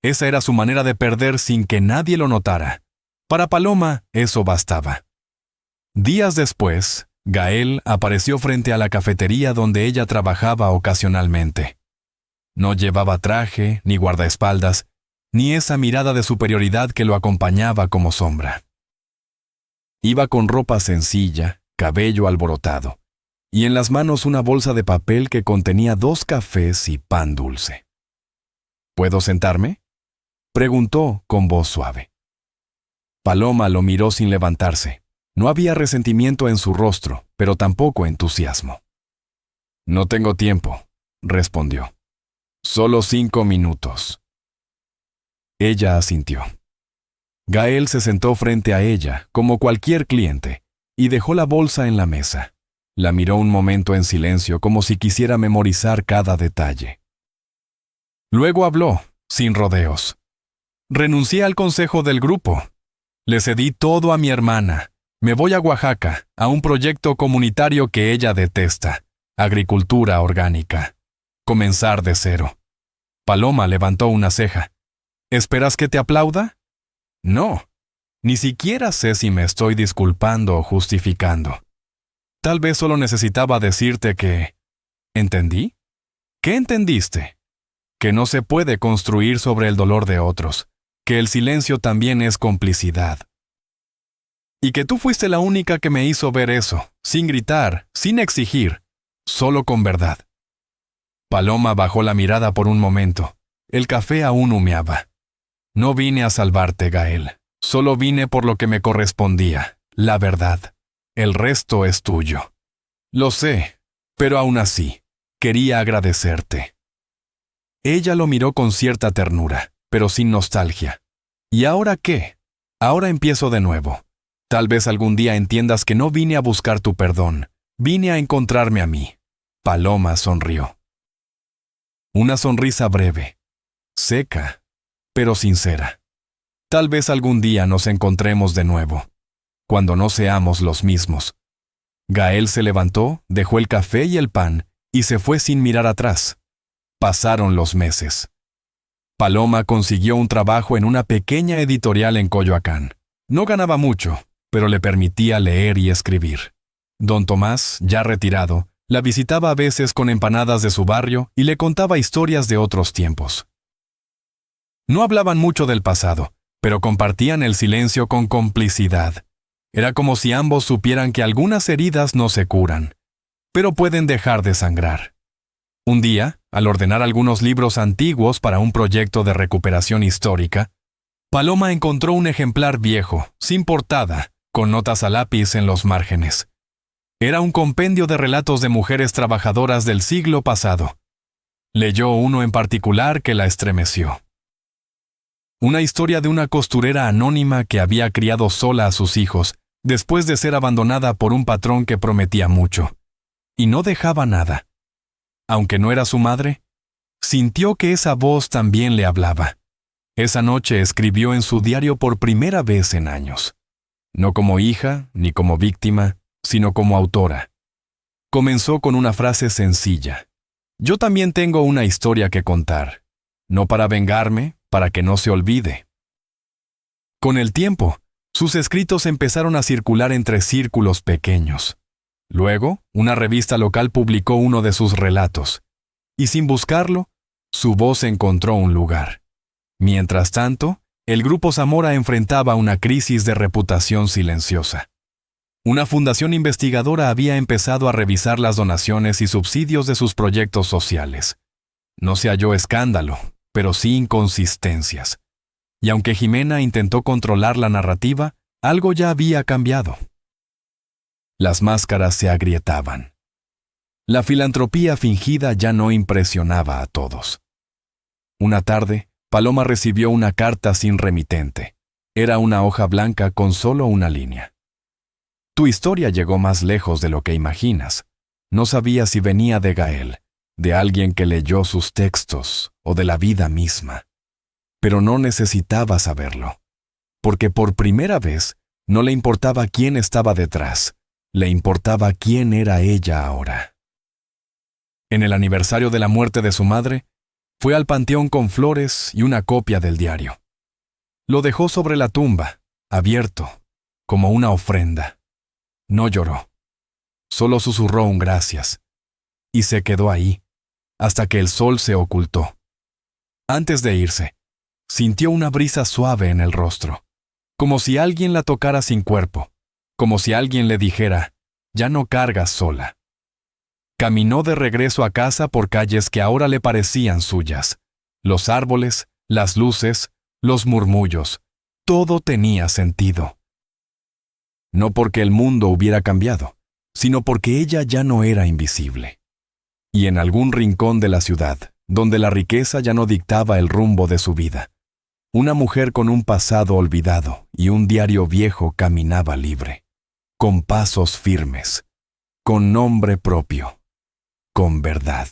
Esa era su manera de perder sin que nadie lo notara. Para Paloma, eso bastaba. Días después, Gael apareció frente a la cafetería donde ella trabajaba ocasionalmente. No llevaba traje, ni guardaespaldas, ni esa mirada de superioridad que lo acompañaba como sombra. Iba con ropa sencilla, cabello alborotado, y en las manos una bolsa de papel que contenía 2 cafés y pan dulce. ¿Puedo sentarme?, preguntó con voz suave. Paloma lo miró sin levantarse. No había resentimiento en su rostro, pero tampoco entusiasmo. No tengo tiempo, respondió. Solo 5 minutos. Ella asintió. Gael se sentó frente a ella, como cualquier cliente, y dejó la bolsa en la mesa. La miró un momento en silencio, como si quisiera memorizar cada detalle. Luego habló, sin rodeos. Renuncié al consejo del grupo. Le cedí todo a mi hermana. Me voy a Oaxaca, a un proyecto comunitario que ella detesta, agricultura orgánica. Comenzar de cero. Paloma levantó una ceja. ¿Esperas que te aplauda? No. Ni siquiera sé si me estoy disculpando o justificando. Tal vez solo necesitaba decirte que... ¿Entendí? ¿Qué entendiste? Que no se puede construir sobre el dolor de otros, que el silencio también es complicidad. Y que tú fuiste la única que me hizo ver eso, sin gritar, sin exigir, solo con verdad. Paloma bajó la mirada por un momento. El café aún humeaba. No vine a salvarte, Gael. Solo vine por lo que me correspondía, la verdad. El resto es tuyo. Lo sé, pero aún así, quería agradecerte. Ella lo miró con cierta ternura, pero sin nostalgia. ¿Y ahora qué? Ahora empiezo de nuevo. Tal vez algún día entiendas que no vine a buscar tu perdón, vine a encontrarme a mí. Paloma sonrió. Una sonrisa breve, seca, pero sincera. Tal vez algún día nos encontremos de nuevo, cuando no seamos los mismos. Gael se levantó, dejó el café y el pan, y se fue sin mirar atrás. Pasaron los meses. Paloma consiguió un trabajo en una pequeña editorial en Coyoacán. No ganaba mucho, pero le permitía leer y escribir. Don Tomás, ya retirado, la visitaba a veces con empanadas de su barrio y le contaba historias de otros tiempos. No hablaban mucho del pasado, pero compartían el silencio con complicidad. Era como si ambos supieran que algunas heridas no se curan, pero pueden dejar de sangrar. Un día, al ordenar algunos libros antiguos para un proyecto de recuperación histórica, Paloma encontró un ejemplar viejo, sin portada, con notas a lápiz en los márgenes. Era un compendio de relatos de mujeres trabajadoras del siglo pasado. Leyó uno en particular que la estremeció. Una historia de una costurera anónima que había criado sola a sus hijos después de ser abandonada por un patrón que prometía mucho. Y no dejaba nada. Aunque no era su madre, sintió que esa voz también le hablaba. Esa noche escribió en su diario por primera vez en años. No como hija, ni como víctima, sino como autora. Comenzó con una frase sencilla. Yo también tengo una historia que contar. No para vengarme, para que no se olvide. Con el tiempo, sus escritos empezaron a circular entre círculos pequeños. Luego, una revista local publicó uno de sus relatos. Y sin buscarlo, su voz encontró un lugar. Mientras tanto, el Grupo Zamora enfrentaba una crisis de reputación silenciosa. Una fundación investigadora había empezado a revisar las donaciones y subsidios de sus proyectos sociales. No se halló escándalo, pero sí inconsistencias. Y aunque Jimena intentó controlar la narrativa, algo ya había cambiado. Las máscaras se agrietaban. La filantropía fingida ya no impresionaba a todos. Una tarde, Paloma recibió una carta sin remitente. Era una hoja blanca con solo una línea. Tu historia llegó más lejos de lo que imaginas. No sabía si venía de Gael, de alguien que leyó sus textos o de la vida misma. Pero no necesitaba saberlo, porque por primera vez no le importaba quién estaba detrás, le importaba quién era ella ahora. En el aniversario de la muerte de su madre, fue al panteón con flores y una copia del diario. Lo dejó sobre la tumba, abierto, como una ofrenda. No lloró. Solo susurró un gracias. Y se quedó ahí, hasta que el sol se ocultó. Antes de irse, sintió una brisa suave en el rostro, como si alguien la tocara sin cuerpo, como si alguien le dijera, ya no cargas sola. Caminó de regreso a casa por calles que ahora le parecían suyas. Los árboles, las luces, los murmullos, todo tenía sentido. No porque el mundo hubiera cambiado, sino porque ella ya no era invisible. Y en algún rincón de la ciudad, donde la riqueza ya no dictaba el rumbo de su vida, una mujer con un pasado olvidado y un diario viejo caminaba libre, con pasos firmes, con nombre propio, con verdad.